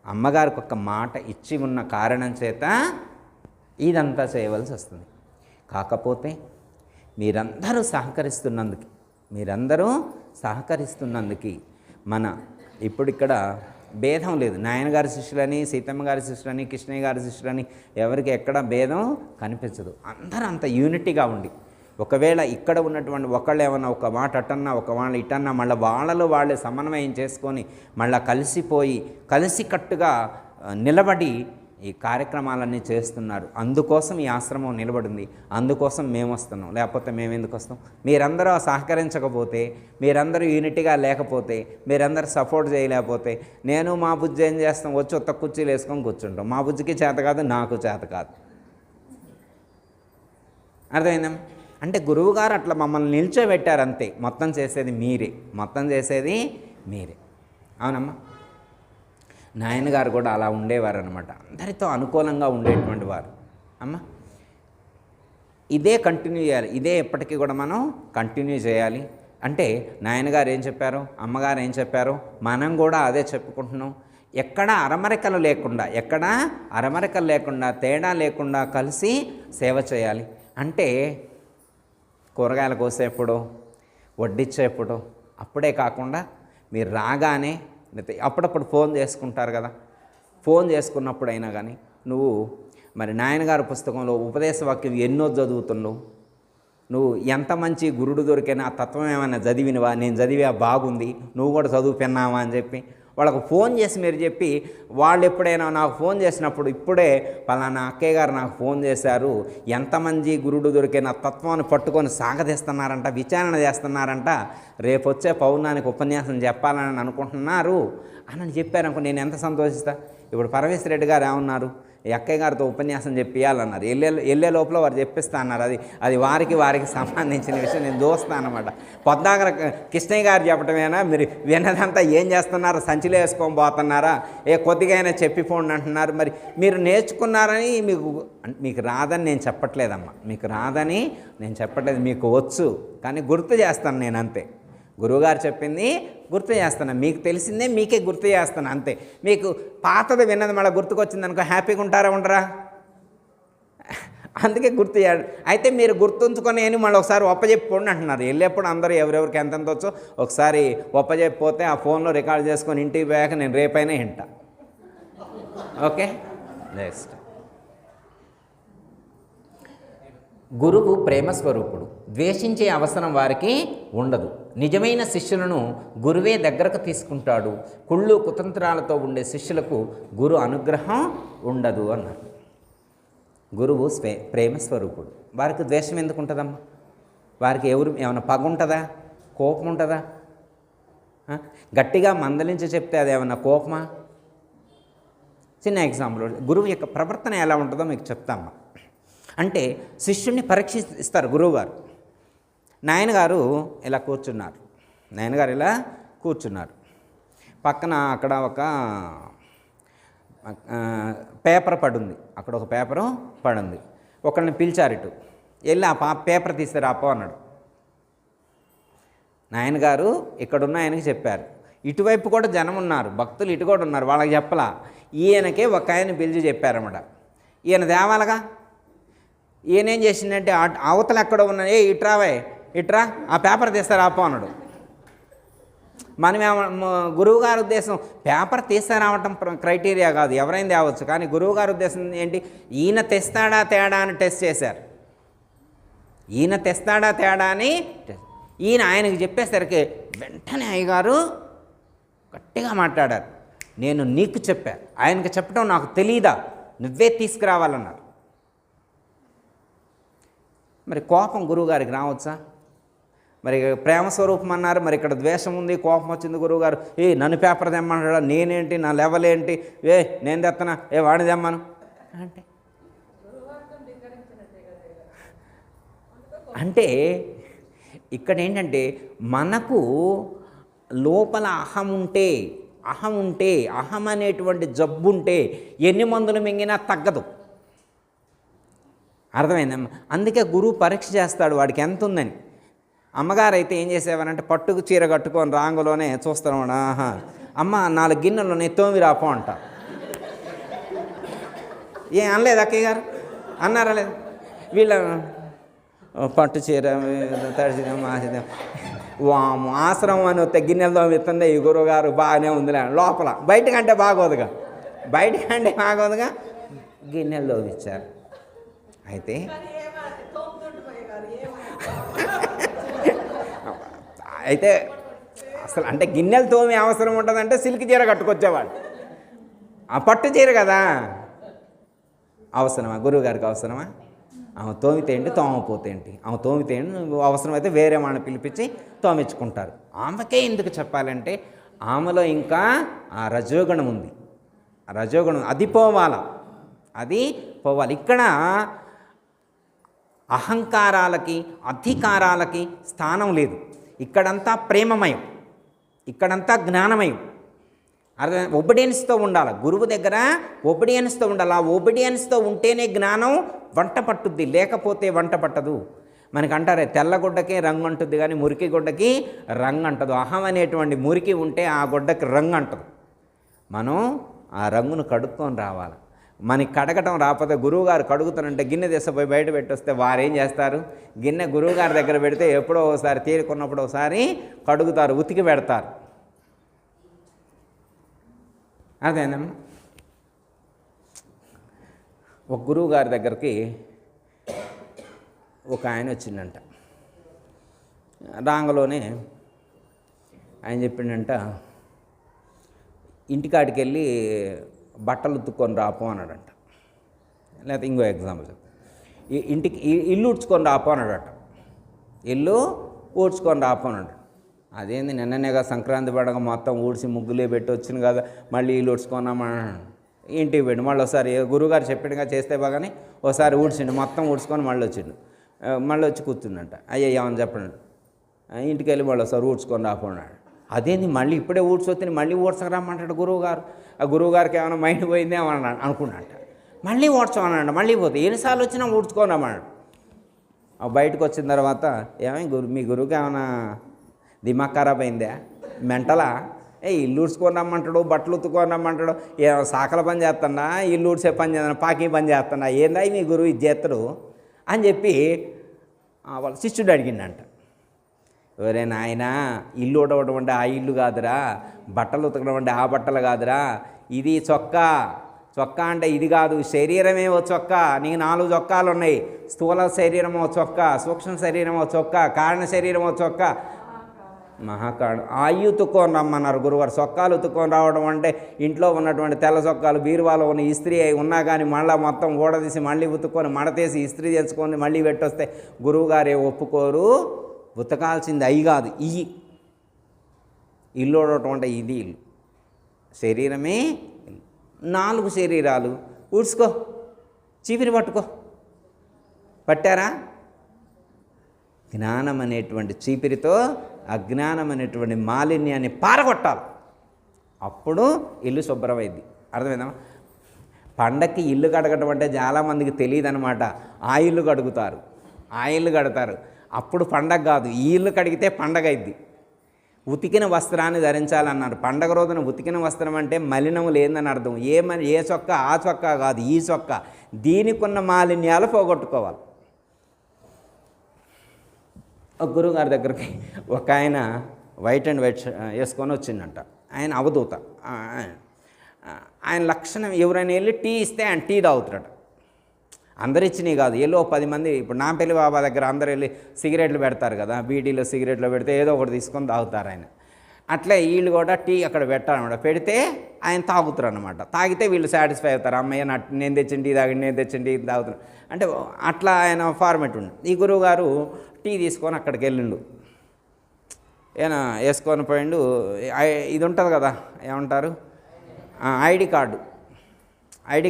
అమ్మగారికి ఒక మాట ఇచ్చి ఉన్న కారణం చేత ఇదంతా చేయవలసి వస్తుంది. కాకపోతే మీరందరూ సహకరిస్తున్నందుకు మన ఇప్పుడు ఇక్కడ భేదం లేదు. నాయనగారి శిష్యులని, సీతమ్మ గారి శిష్యులని, కృష్ణయ్య గారి శిష్యులని ఎవరికి ఎక్కడ భేదం కనిపించదు. అందరూ అంత యూనిటీగా ఉండి, ఒకవేళ ఇక్కడ ఉన్నటువంటి ఒకళ్ళు ఏమన్నా ఒక మాట అటన్నా ఒక వాళ్ళు ఇటన్నా మళ్ళీ వాళ్ళలో వాళ్ళే సమన్వయం చేసుకొని మళ్ళీ కలిసిపోయి కలిసికట్టుగా నిలబడి ఈ కార్యక్రమాలన్నీ చేస్తున్నారు. అందుకోసం ఈ ఆశ్రమం నిలబడింది, అందుకోసం మేము వస్తున్నాం. లేకపోతే మేము ఎందుకు వస్తాం? మీరందరూ సహకరించకపోతే, మీరందరూ యూనిటీగా లేకపోతే, మీరందరూ సపోర్ట్ చేయలేకపోతే నేను మా బుజ్జి ఏం చేస్తాం? వచ్చి ఒక్క కుర్చీలు వేసుకొని కూర్చుంటాం. మా బుజ్జికి చేత కాదు, నాకు చేత కాదు. అర్థమైందా? అంటే గురువుగారు అట్లా మమ్మల్ని నిల్చోబెట్టారు అంతే. మొత్తం చేసేది మీరే. అవునమ్మా? నాయనగారు కూడా అలా ఉండేవారు అనమాట. అందరితో అనుకూలంగా ఉండేటువంటి వారు. అమ్మ, ఇదే కంటిన్యూ చేయాలి. ఇదే ఎప్పటికీ కూడా మనం కంటిన్యూ చేయాలి. అంటే నాయనగారు ఏం చెప్పారు, అమ్మగారు ఏం చెప్పారు, మనం కూడా అదే చెప్పుకుంటున్నాం. ఎక్కడా అరమరికలు లేకుండా తేడా లేకుండా కలిసి సేవ చేయాలి. అంటే కూరగాయలు కోసేప్పుడు, వడ్డిచ్చేప్పుడు, అప్పుడే కాకుండా మీరు రాగానే అప్పుడప్పుడు ఫోన్ చేసుకుంటారు కదా, ఫోన్ చేసుకున్నప్పుడైనా కానీ నువ్వు మరి నాయనగారి పుస్తకంలో ఉపదేశ వాక్యం ఎన్నో చదువుతున్నావు, నువ్వు ఎంత మంచి గురుడు దొరికినా ఆ తత్వం ఏమైనా చదివినవా, నేను చదివా బాగుంది, నువ్వు కూడా చదువుకున్నావా అని చెప్పి వాళ్ళకు ఫోన్ చేసి మీరు చెప్పి, వాళ్ళు ఎప్పుడైనా నాకు ఫోన్ చేసినప్పుడు ఇప్పుడే పలానా అక్కయ్య గారు నాకు ఫోన్ చేశారు, ఎంతమంది గురుడు దొరికిన తత్వాన్ని పట్టుకొని సాగదీస్తున్నారంట, విచారణ చేస్తున్నారంట, రేపు వచ్చే పౌర్ణానికి ఉపన్యాసం చెప్పాలని అనుకుంటున్నారు అని చెప్పారనుకో, నేను ఎంత సంతోషిస్తా. ఇప్పుడు పరమేశ్వర రెడ్డి గారు ఏమన్నారు, ఈ అక్కయ్య గారితో ఉపన్యాసం చెప్పియాలన్నారు. వెళ్ళే లోపల వారు చెప్పిస్తా అన్నారు. అది వారికి సంబంధించిన విషయం. నేను చూస్తాను అన్నమాట. పొద్దాగర కృష్ణయ్య గారు చెప్పటమేనా, మీరు విన్నదంతా ఏం చేస్తున్నారా, సంచిలో వేసుకొని పోతున్నారా, కొద్దిగా అయినా చెప్పిపోండి అంటున్నారు. మరి మీరు నేర్చుకున్నారని మీకు రాదని నేను చెప్పట్లేదమ్మా, మీకు వచ్చు, కానీ గుర్తు చేస్తాను నేను అంతే. గురువుగారు చెప్పింది గుర్తు చేస్తాను, మీకు తెలిసిందే మీకే గుర్తు చేస్తాను అంతే. మీకు పాతది విన్నది మళ్ళీ గుర్తుకొచ్చింది అనుకో, హ్యాపీగా ఉండరా? అందుకే గుర్తు చేయాలి. అయితే మీరు గుర్తుంచుకొని అని మళ్ళీ ఒకసారి ఒప్పజెప్పుకోండి అంటున్నారు. వెళ్ళేప్పుడు అందరూ ఎవరెవరికి ఎంతెంత వచ్చో ఒకసారి ఒప్పజెప్పిపోతే ఆ ఫోన్లో రికార్డ్ చేసుకొని ఇంటికి పోయాక నేను రేపైనా వింటా. Okay, next. గురువు ప్రేమ స్వరూపుడు, ద్వేషించే అవసరం వారికి ఉండదు. నిజమైన శిష్యులను గురువే దగ్గరకు తీసుకుంటాడు. కుళ్ళు కుతంత్రాలతో ఉండే శిష్యులకు గురు అనుగ్రహం ఉండదు అన్నారు. గురువు ప్రేమ స్వరూపుడు, వారికి ద్వేషం ఎందుకు ఉంటుందమ్మా? వారికి ఏమైనా పగ ఉంటుందా? కోపం ఉంటుందా? గట్టిగా మందలించి చెప్తే అది ఏమన్నా కోపమా? చిన్న ఎగ్జాంపుల్, గురువు యొక్క ప్రవర్తన ఎలా ఉంటుందో మీకు చెప్తామ్మా. అంటే శిష్యుడిని పరీక్షిస్తారు గురువుగారు. నాయనగారు ఇలా కూర్చున్నారు. పక్కన అక్కడ ఒక పేపర్ పడుంది, అక్కడ ఒక పేపరు పడుంది. ఒకళ్ళని పిలిచారు, ఇటు వెళ్ళి ఆ పేపర్ తీస్తే రాపో అన్నాడు. నాయనగారు ఇక్కడున్న ఆయనకి చెప్పారు. ఇటువైపు కూడా జనం ఉన్నారు, భక్తులు ఇటు కూడా ఉన్నారు, వాళ్ళకి చెప్పలా. ఈయనకే ఒక ఆయన పిలిచి చెప్పారన్నమాట. ఈయన దేవాలగా. ఈయనేం చేసిందంటే అవతల ఎక్కడో ఉన్న, ఇట్రా ఆ పేపర్ తీస్తారాపో అన్నాడు. గురువుగారి ఉద్దేశం పేపర్ తీస్తారావటం క్రైటీరియా కాదు, ఎవరైనా తేవచ్చు. కానీ గురువుగారి ఉద్దేశం ఏంటి? ఈయన తెస్తాడా తేడా అని టెస్ట్ చేశారు. ఈయన తెస్తాడా తేడా అని ఈయన ఆయనకి చెప్పేసరికి వెంటనే అయ్యగారు గట్టిగా మాట్లాడారు. నేను నీకు చెప్పా, ఆయనకి చెప్పడం నాకు తెలీదా, నువ్వే తీసుకురావాలన్నారు. మరి కోపం గురువుగారికి రావచ్చా? మరి ప్రేమ స్వరూపం అన్నారు, మరి ఇక్కడ ద్వేషం ఉంది, కోపం వచ్చింది. గురువుగారు నన్ను పేపర్ తెమ్మన్నాడా, నేనేంటి, నా లెవెల్ ఏంటి, నేను తెత్తనా, వాడిని తెమ్మను అంటే ఇక్కడ ఏంటంటే మనకు లోపల అహం ఉంటే అహం అనేటువంటి జబ్బు ఉంటే ఎన్ని మందులు మింగినా తగ్గదు. అర్థమైందమ్మా? అందుకే గురువు పరీక్ష చేస్తాడు వాడికి ఎంత ఉందని. అమ్మగారు అయితే ఏం చేసేవారంటే పట్టుకు చీర కట్టుకొని రాంగులోనే చూస్తాను, అమ్మ 4 గిన్నెలు నేను తోమి రాపో అంట. ఏం అనలేదు అక్కయ్య గారు? అన్నారా లేదు? వీళ్ళ పట్టు చీర తడిచిదాం మాసిదాం వాము ఆశ్రమం అని వస్తే గిన్నెలతో ఇస్తుండే ఈ గురువుగారు బాగానే ఉందిలే లోపల, బయటకంటే బాగోదుగా గిన్నెల్లో ఇచ్చారు. అయితే అసలు అంటే గిన్నెలు తోమి అవసరం ఉంటుందంటే సిల్క్ చీర కట్టుకొచ్చేవాడు, ఆ పట్టు చీర కదా. అవసరమా గురువుగారికి? అవసరమా? ఆమె తోమితే ఏంటి, తోమపోతే ఏంటి? ఆమె తోమితే ఏంటి, అవసరమైతే వేరే వాళ్ళని పిలిపించి తోమించుకుంటారు. ఆమెకే ఎందుకు చెప్పాలంటే ఆమెలో ఇంకా ఆ రజోగుణం ఉంది. ఆ రజోగుణం అది పోవాలి. ఇక్కడ అహంకారాలకి అధికారాలకి స్థానం లేదు. ఇక్కడంతా ప్రేమమయం, ఇక్కడంతా జ్ఞానమయం. అర్థం? ఒబిడియన్స్తో ఉండాలి. గురువు దగ్గర ఒబిడియన్స్తో ఉండాలి. ఆ ఒబిడియన్స్తో ఉంటేనే జ్ఞానం వంట పట్టుద్ది, లేకపోతే వంట పట్టదు. మనకి అంటారే తెల్లగుడ్డకి రంగు అంటుంది కానీ మురికి గుడ్డకి రంగు అంటదు. అహం అనేటువంటి మురికి ఉంటే ఆ గుడ్డకి రంగు అంటదు. మనం ఆ రంగును కడుక్కొని రావాలి. మనకి కడగటం రాకపోతే గురువుగారు కడుగుతానంటే గిన్నె తీసపోయి బయట పెట్టొస్తే వారేం చేస్తారు? గిన్నె గురువుగారి దగ్గర పెడితే ఎప్పుడో ఒకసారి తీరుకున్నప్పుడు ఒకసారి కడుగుతారు, ఉతికి పెడతారు. అదేనమ్మా. ఒక గురువు గారి దగ్గరికి ఒక ఆయన వచ్చిందంట. రాంగలోనే ఆయన చెప్పిండంట, ఇంటికాడికి వెళ్ళి బట్టలు ఉతుక్కొని రాపో అన్నాడంట. లేకపోతే ఇంకో ఎగ్జాంపుల్, ఇల్లు ఊడ్చుకొని రాపో అన్నాడట. ఇల్లు ఊడ్చుకొని రాపో అన్నాడు. అదేంది, నిన్ననేగా సంక్రాంతి పండుగ మొత్తం ఊడ్చి ముగ్గులే పెట్టి వచ్చింది కదా, మళ్ళీ ఇల్లు ఊడ్చుకున్నామన్నాడు. ఇంటికి పోయిండు. మళ్ళీ ఒకసారి గురువుగారు చెప్పినగా చేస్తే బాగానే ఒకసారి ఊడ్చిండు, మొత్తం ఊడ్చుకొని మళ్ళీ వచ్చిండు. మళ్ళీ వచ్చి కూర్చుందంట. అయ్యా ఏమని చెప్పండి, ఇంటికి వెళ్ళి మళ్ళీ ఒకసారి ఊడ్చుకొని రాకున్నాడు. అదేంది, మళ్ళీ ఇప్పుడే ఊడ్చొచ్చి మళ్ళీ ఊడ్చకరమ్మంటాడు గురువుగారు. ఆ గురువుగారికి ఏమైనా మైండ్ పోయిందే ఏమన్నాడు అనుకున్నట్ట. మళ్ళీ ఊడ్చమన్నాడు. మళ్ళీ పోతే ఎన్నిసార్లు వచ్చినా ఊడ్చుకోనన్నాడు. బయటకు వచ్చిన తర్వాత మీ గురువుకి ఏమైనా దిమాగ్ ఖరాబ్ అయిందా, మెంటలా, ఇల్లు ఊడ్చుకొని రమ్మంటాడు, బట్టలు ఉతుకొని రమ్మంటాడు, సాకల పని చేస్తాడా, ఇల్లు ఊడ్చే పని చేస్తాడా, పాకి పని చేస్తాడా, ఏందా మీ గురువు ఇది చేస్తాడు అని చెప్పి వాళ్ళ శిష్యుడు అడిగిండంట. ఎవరైనా ఆయన ఇల్లు ఉడవడం అంటే ఆ ఇల్లు కాదురా, బట్టలు ఉతకడం అంటే ఆ బట్టలు కాదురా, ఇది చొక్కా. చొక్కా అంటే ఇది కాదు, శరీరమే ఓ చొక్కా. నీకు 4 చొక్కాలు ఉన్నాయి. స్థూల శరీరం ఓ చొక్కా, సూక్ష్మ శరీరం ఓ చొక్కా, కారణ శరీరం ఓ చొక్కా, మహాకాడు. అవి ఉతుక్కొని రమ్మన్నారు గురువారు. చొక్కాలు ఉతుక్కొని రావడం అంటే ఇంట్లో ఉన్నటువంటి తెల్ల చొక్కాలు బీరువాలో ఉన్న ఇస్త్రీ అయి ఉన్నా కానీ మళ్ళీ మొత్తం ఊడదీసి మళ్ళీ ఉతుక్కొని మడతేసి ఇస్త్రీ తెచ్చుకొని మళ్ళీ పెట్టొస్తే గురువుగారే ఒప్పుకోరు. ఉతకాల్సింది అవి కాదు, ఇవి. ఇల్లు ఊడటం అంటే ఇది ఇల్లు, శరీరమే 4 శరీరాలు. ఊడ్చుకో, చీపిరి పట్టుకో. పట్టారా? జ్ఞానం అనేటువంటి చీపిరితో అజ్ఞానం అనేటువంటి మాలిన్యాన్ని పారగొట్టాలి. అప్పుడు ఇల్లు శుభ్రమైంది. అర్థమైందా? పండక్కి ఇల్లు కడగటం అంటే చాలామందికి తెలియదు అనమాట. ఆ ఇల్లు కడుగుతారు, ఆ ఇల్లు కడతారు. అప్పుడు పండగ కాదు, ఈ ఇల్లు కడిగితే పండగ అయింది. ఉతికిన వస్త్రాన్ని ధరించాలన్నారు. పండగ రోజున ఉతికిన వస్త్రం అంటే మలినము లేదని అర్థం. ఏ చొక్కా ఆ చొక్కా కాదు, ఈ చొక్కా. దీనికున్న మాలిన్యాలు పోగొట్టుకోవాలి. ఒక గురువుగారి దగ్గరికి ఒక ఆయన వైట్ అండ్ వైట్ వేసుకొని వచ్చిందంట. ఆయన అవధూత. ఆయన లక్షణం, ఎవరైనా వెళ్ళి టీ ఇస్తే ఆయన టీ తాగుతాడట. అందరు ఇచ్చినవి కాదు, ఏదో 10 మంది. ఇప్పుడు నాంపల్లి బాబా దగ్గర అందరు వెళ్ళి సిగరెట్లు పెడతారు కదా, బీడీలో సిగరెట్లు పెడితే ఏదో ఒకటి తీసుకొని తాగుతారు ఆయన. అట్లే వీళ్ళు కూడా టీ అక్కడ పెట్టారనమాట. పెడితే ఆయన తాగుతారు అనమాట. తాగితే వీళ్ళు సాటిస్ఫై అవుతారు. అమ్మయ్య నేను తెచ్చిన టీ తాగి, నేను తెచ్చిన టీ తాగుతాను అంటే అట్లా ఆయన ఫార్మేట్ ఉంది. ఈ గురువు గారు టీ తీసుకొని అక్కడికి వెళ్ళిండు. ఏనా వేసుకొని పోయిండు. ఇది ఉంటుంది కదా, ఏమంటారు, ఐడి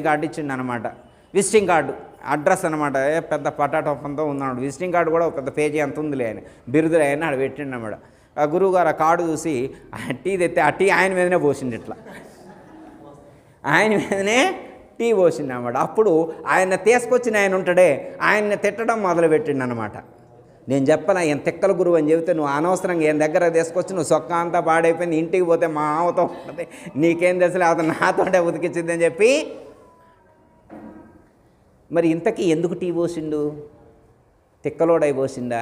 కార్డు ఇచ్చిండు అనమాట. విజిటింగ్ కార్డు, అడ్రస్ అనమాట. పెద్ద పటాటోపంతో ఉన్నాడు. విజిటింగ్ కార్డు కూడా పెద్ద పేజీ అంత ఉందిలే, ఆయన బిరుదులే ఆయన ఆడ పెట్టిండు అన్నమాట. ఆ గురువుగారు ఆ కార్డు చూసి టీ తెస్తే ఆ టీ ఆయన మీదనే పోసిండు. ఇట్లా ఆయన మీదనే టీ పోసిండు అన్నమాట. అప్పుడు ఆయన తీసుకొచ్చిన ఆయన ఉంటాడే, ఆయన్ని తిట్టడం మొదలుపెట్టిండు అనమాట. నేను చెప్పాను, ఆయన తిక్కల గురువు అని చెబితే నువ్వు అనవసరంగా ఏం దగ్గర తీసుకొచ్చి నువ్వు సొక్క అంతా పాడైపోయింది, ఇంటికి పోతే మా ఆమెతో ఉంటుంది, నీకేం తెలుసులే, అతను నాతోటే ఉతికించిందని చెప్పి. మరి ఇంతకీ ఎందుకు టీ పోసిండు? తిక్కలోడై పోసిండా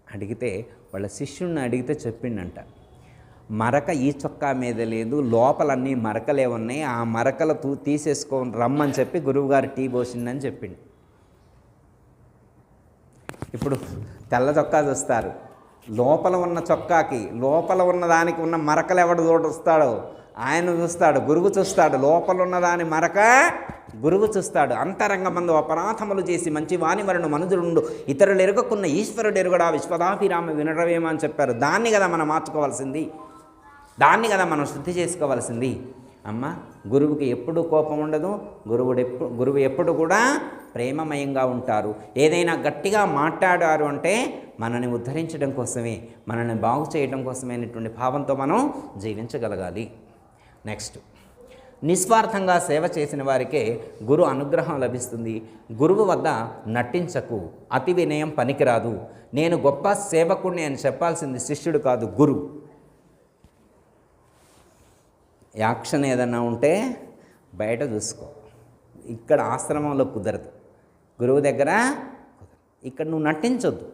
అడిగితే, వాళ్ళ శిష్యుడిని అడిగితే చెప్పిండంట, మరక ఈ చొక్కా మీద లేదు, లోపలన్నీ మరకలే ఉన్నాయి, ఆ మరకలు తీసేసుకొని రమ్మని చెప్పి గురువుగారు టీ పోసిండని చెప్పిండు. ఇప్పుడు తెల్ల చొక్కా చూస్తారు, లోపల ఉన్న చొక్కాకి లోపల ఉన్న దానికి ఉన్న మరకలు ఎవడు చూస్తాడో ఆయన చూస్తాడు, గురువు చూస్తాడు. లోపల ఉన్నదాని మరక గురువు చూస్తాడు. అంతరంగమందు అపరాధములు చేసి మంచి వాని వరను మనుజుడు ఇతరులు ఎరుగకున్న ఈశ్వరుడు ఎరుగడా విశ్వదాభిరామ వినరవేమ అని చెప్పారు. దాన్ని కదా మనం మార్చుకోవాల్సింది, దాన్ని కదా మనం శుద్ధి చేసుకోవాల్సింది. అమ్మ, గురువుకి ఎప్పుడు కోపం ఉండదు. గురువు ఎప్పుడు కూడా ప్రేమమయంగా ఉంటారు. ఏదైనా గట్టిగా మాట్లాడారు అంటే మనల్ని ఉద్ధరించడం కోసమే, మనల్ని బాగు చేయడం కోసమైనటువంటి భావంతో మనం జీవించగలగాలి. నెక్స్ట్, నిస్వార్థంగా సేవ చేసిన వారికే గురు అనుగ్రహం లభిస్తుంది. గురువు వద్ద నటించకు, అతి వినయం పనికిరాదు. నేను గొప్ప సేవకుడిని అని చెప్పాల్సింది శిష్యుడు కాదు, గురువు. యాక్షన్ ఏదన్నా ఉంటే బయట చూసుకో, ఇక్కడ ఆశ్రమంలో కుదరదు, గురువు దగ్గర ఇక్కడ నువ్వు నటించొద్దు.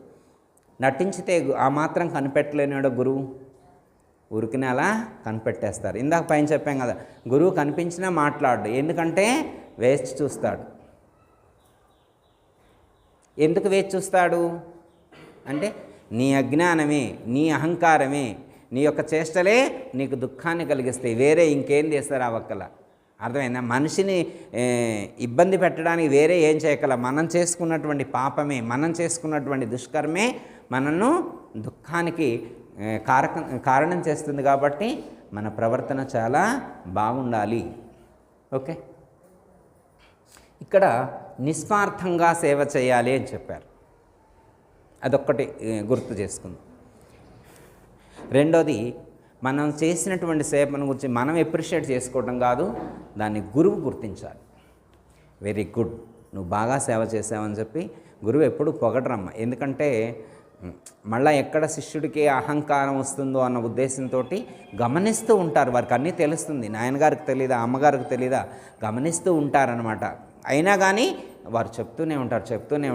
నటించితే ఆ మాత్రం కనిపెట్టలేనాడు గురువు, ఊరికినే అలా కనిపెట్టేస్తారు. ఇందాక పైన చెప్పాం కదా, గురువు కనిపించినా మాట్లాడు, ఎందుకంటే వేచి చూస్తాడు. ఎందుకు వేచి చూస్తాడు అంటే, నీ అజ్ఞానమే, నీ అహంకారమే, నీ యొక్క చేష్టలే నీకు దుఃఖాన్ని కలిగిస్తాయి, వేరే ఇంకేం చేస్తారు ఆ ఒక్కల. అర్థమైందా? మనిషిని ఇబ్బంది పెట్టడానికి వేరే ఏం చేయగల, మనం చేసుకున్నటువంటి పాపమే, మనం చేసుకున్నటువంటి దుష్కర్మే మనను దుఃఖానికి కారణం చేస్తుంది. కాబట్టి మన ప్రవర్తన చాలా బాగుండాలి. ఓకే, ఇక్కడ నిస్వార్థంగా సేవ చేయాలి అని చెప్పారు. అదొక్కటి గుర్తు చేసుకుందాం. రెండోది, మనం చేసినటువంటి సేవను గురించి మనం ఎప్రిషియేట్ చేసుకోవడం కాదు, దాన్ని గురువు గుర్తించాలి. వెరీ గుడ్, నువ్వు బాగా సేవ చేసావని చెప్పి గురువు ఎప్పుడు పొగడరమ్మ. ఎందుకంటే మళ్ళీ ఎక్కడ శిష్యుడికి అహంకారం వస్తుందో అన్న ఉద్దేశంతో గమనిస్తూ ఉంటారు. వారికి అన్నీ తెలుస్తుంది, నాయనగారికి తెలీదా, అమ్మగారికి తెలీదా, గమనిస్తూ ఉంటారనమాట. అయినా కానీ వారు చెప్తూనే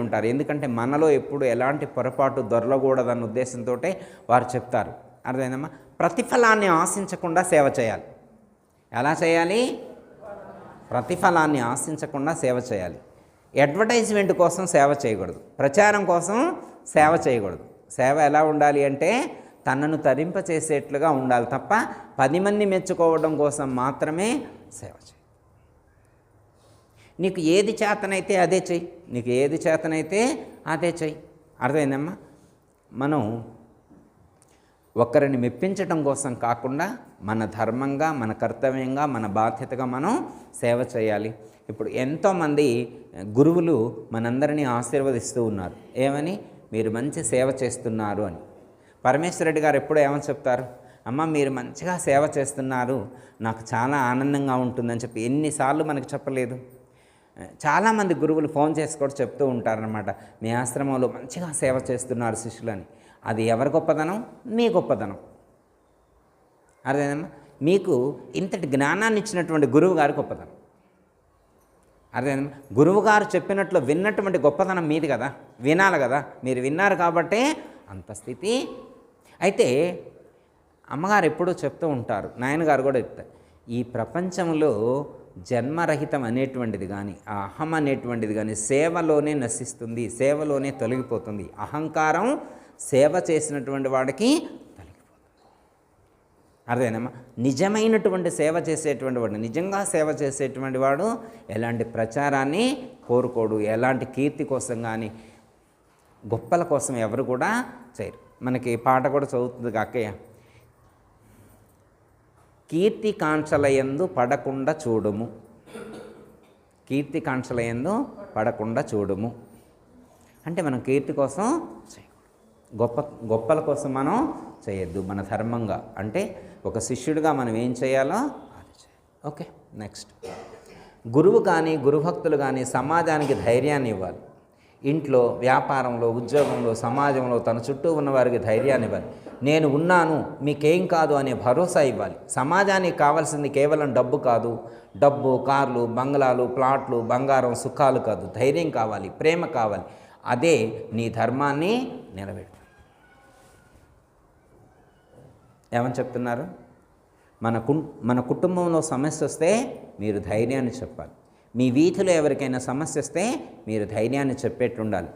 ఉంటారు. ఎందుకంటే మనలో ఎప్పుడు ఎలాంటి పొరపాటు దొరలకూడదన్న ఉద్దేశంతో వారు చెప్తారు. అర్థమైందమ్మా? ప్రతిఫలాన్ని ఆశించకుండా సేవ చేయాలి. ఎలా చేయాలి? ప్రతిఫలాన్ని ఆశించకుండా సేవ చేయాలి. అడ్వర్టైజ్మెంట్ కోసం సేవ చేయకూడదు, ప్రచారం కోసం సేవ చేయకూడదు. సేవ ఎలా ఉండాలి అంటే తనను తరింపచేసేట్లుగా ఉండాలి తప్ప 10 మంది మెచ్చుకోవడం కోసం మాత్రమే సేవ చేయి. నీకు ఏది చేతనైతే అదే చెయ్యి, నీకు ఏది చేతనైతే అదే చెయ్యి. అర్థమైందమ్మా? మనం ఒకరిని మెప్పించడం కోసం కాకుండా మన ధర్మంగా, మన కర్తవ్యంగా, మన బాధ్యతగా మనం సేవ చేయాలి. ఇప్పుడు ఎంతోమంది గురువులు మనందరినీ ఆశీర్వదిస్తూ ఉన్నారు. ఏమని? మీరు మంచి సేవ చేస్తున్నారు అని. పరమేశ్వర రెడ్డి గారు ఎప్పుడూ ఏమని చెప్తారు? అమ్మ మీరు మంచిగా సేవ చేస్తున్నారు, నాకు చాలా ఆనందంగా ఉంటుందని చెప్పి ఎన్నిసార్లు మనకు చెప్పలేదు? చాలామంది గురువులు ఫోన్ చేసి కూడా చెప్తూ ఉంటారనమాట, మీ ఆశ్రమంలో మంచిగా సేవ చేస్తున్నారు శిష్యులని. అది ఎవరి గొప్పదనం? మీ గొప్పదనం. అర్థమైందమ్మా? మీకు ఇంతటి జ్ఞానాన్ని ఇచ్చినటువంటి గురువు గారి గొప్పదనం. అర్థమైందమ్మా? గురువు గారు చెప్పినట్లు విన్నటువంటి గొప్పదనం మీది కదా, వినాలి కదా. మీరు విన్నారు కాబట్టే అంత స్థితి. అయితే అమ్మగారు ఎప్పుడూ చెప్తూ ఉంటారు, నాయనగారు కూడా చెప్తారు, ఈ ప్రపంచంలో జన్మరహితం అనేటువంటిది కానీ, ఆ అహం అనేటువంటిది కానీ సేవలోనే నశిస్తుంది, సేవలోనే తొలగిపోతుంది. అహంకారం సేవ చేసినటువంటి వాడికి తొలగిపోతుంది. అర్థమేనమ్మా? నిజమైనటువంటి సేవ చేసేటువంటి వాడు, నిజంగా సేవ చేసేటువంటి వాడు ఎలాంటి ప్రచారాన్ని కోరుకోడు, ఎలాంటి కీర్తి కోసం కానీ గొప్పల కోసం ఎవరు కూడా చేయరు. మనకి పాట కూడా చదువుతుంది కాకయ్య, కీర్తి కాంక్షలయందు పడకుండా చూడుము, కీర్తి కాంక్షలయందు పడకుండా చూడుము. అంటే మనం కీర్తి కోసం చేయకూడదు, గొప్పల కోసం మనం చేయొద్దు. మన ధర్మంగా అంటే ఒక శిష్యుడిగా మనం ఏం చేయాలో అది చేయాలి. Okay, next. గురువు కానీ గురుభక్తులు కానీ సమాజానికి ధైర్యాన్ని ఇవ్వాలి. ఇంట్లో, వ్యాపారంలో, ఉద్యోగంలో, సమాజంలో తన చుట్టూ ఉన్న వారికి ధైర్యాన్ని ఇవ్వాలి. నేను ఉన్నాను, మీకేం కాదు అనే భరోసా ఇవ్వాలి. సమాజానికి కావాల్సింది కేవలం డబ్బు కాదు, డబ్బు, కార్లు, బంగ్లాలు, ప్లాట్లు, బంగారం, సుఖాలు కాదు. ధైర్యం కావాలి, ప్రేమ కావాలి. అదే నీ ధర్మాన్ని నిలబెట్టు. ఏమని చెప్తున్నారు? మన కుటుంబంలో సమస్య వస్తే మీరు ధైర్యాన్ని చెప్పాలి. మీ వీధిలో ఎవరికైనా సమస్య వస్తే మీరు ధైర్యాన్ని చెప్పేట్టు ఉండాలి.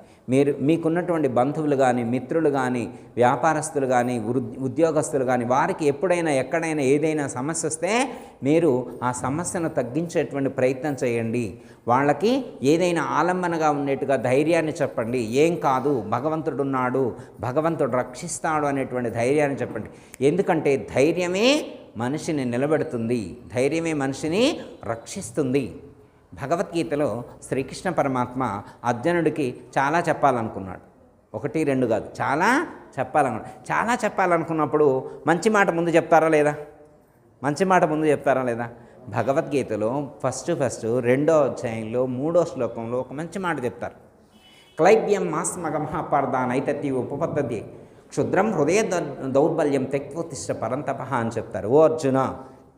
మీకున్నటువంటి బంధువులు కానీ, మిత్రులు కానీ, వ్యాపారస్తులు కానీ, ఉద్యోగస్తులు కానీ, వారికి ఎప్పుడైనా ఎక్కడైనా ఏదైనా సమస్య వస్తే మీరు ఆ సమస్యను తగ్గించేటువంటి ప్రయత్నం చేయండి. వాళ్ళకి ఏదైనా ఆలంబనగా ఉండేట్టుగా ధైర్యాన్ని చెప్పండి. ఏం కాదు, భగవంతుడు ఉన్నాడు, భగవంతుడు రక్షిస్తాడు అనేటువంటి ధైర్యాన్ని చెప్పండి. ఎందుకంటే ధైర్యమే మనిషిని నిలబెడుతుంది, ధైర్యమే మనిషిని రక్షిస్తుంది. భగవద్గీతలో శ్రీకృష్ణ పరమాత్మ అర్జునుడికి చాలా చెప్పాలనుకున్నాడు. 1, 2 కాదు, చాలా చెప్పాలనుకున్నాడు. చాలా చెప్పాలనుకున్నప్పుడు మంచి మాట ముందు చెప్తారా లేదా? మంచి మాట ముందు చెప్తారా లేదా? భగవద్గీతలో ఫస్ట్ 2వ అధ్యాయంలో 3వ శ్లోకంలో ఒక మంచి మాట చెప్తారు. క్లైబ్యం మాస్మగమహాపార్థ నైతత్తి ఉపపద్ధతి క్షుద్రం హృదయ దౌర్బల్యం తెక్వోతిష్ట పరంతప అని చెప్తారు. ఓ అర్జున,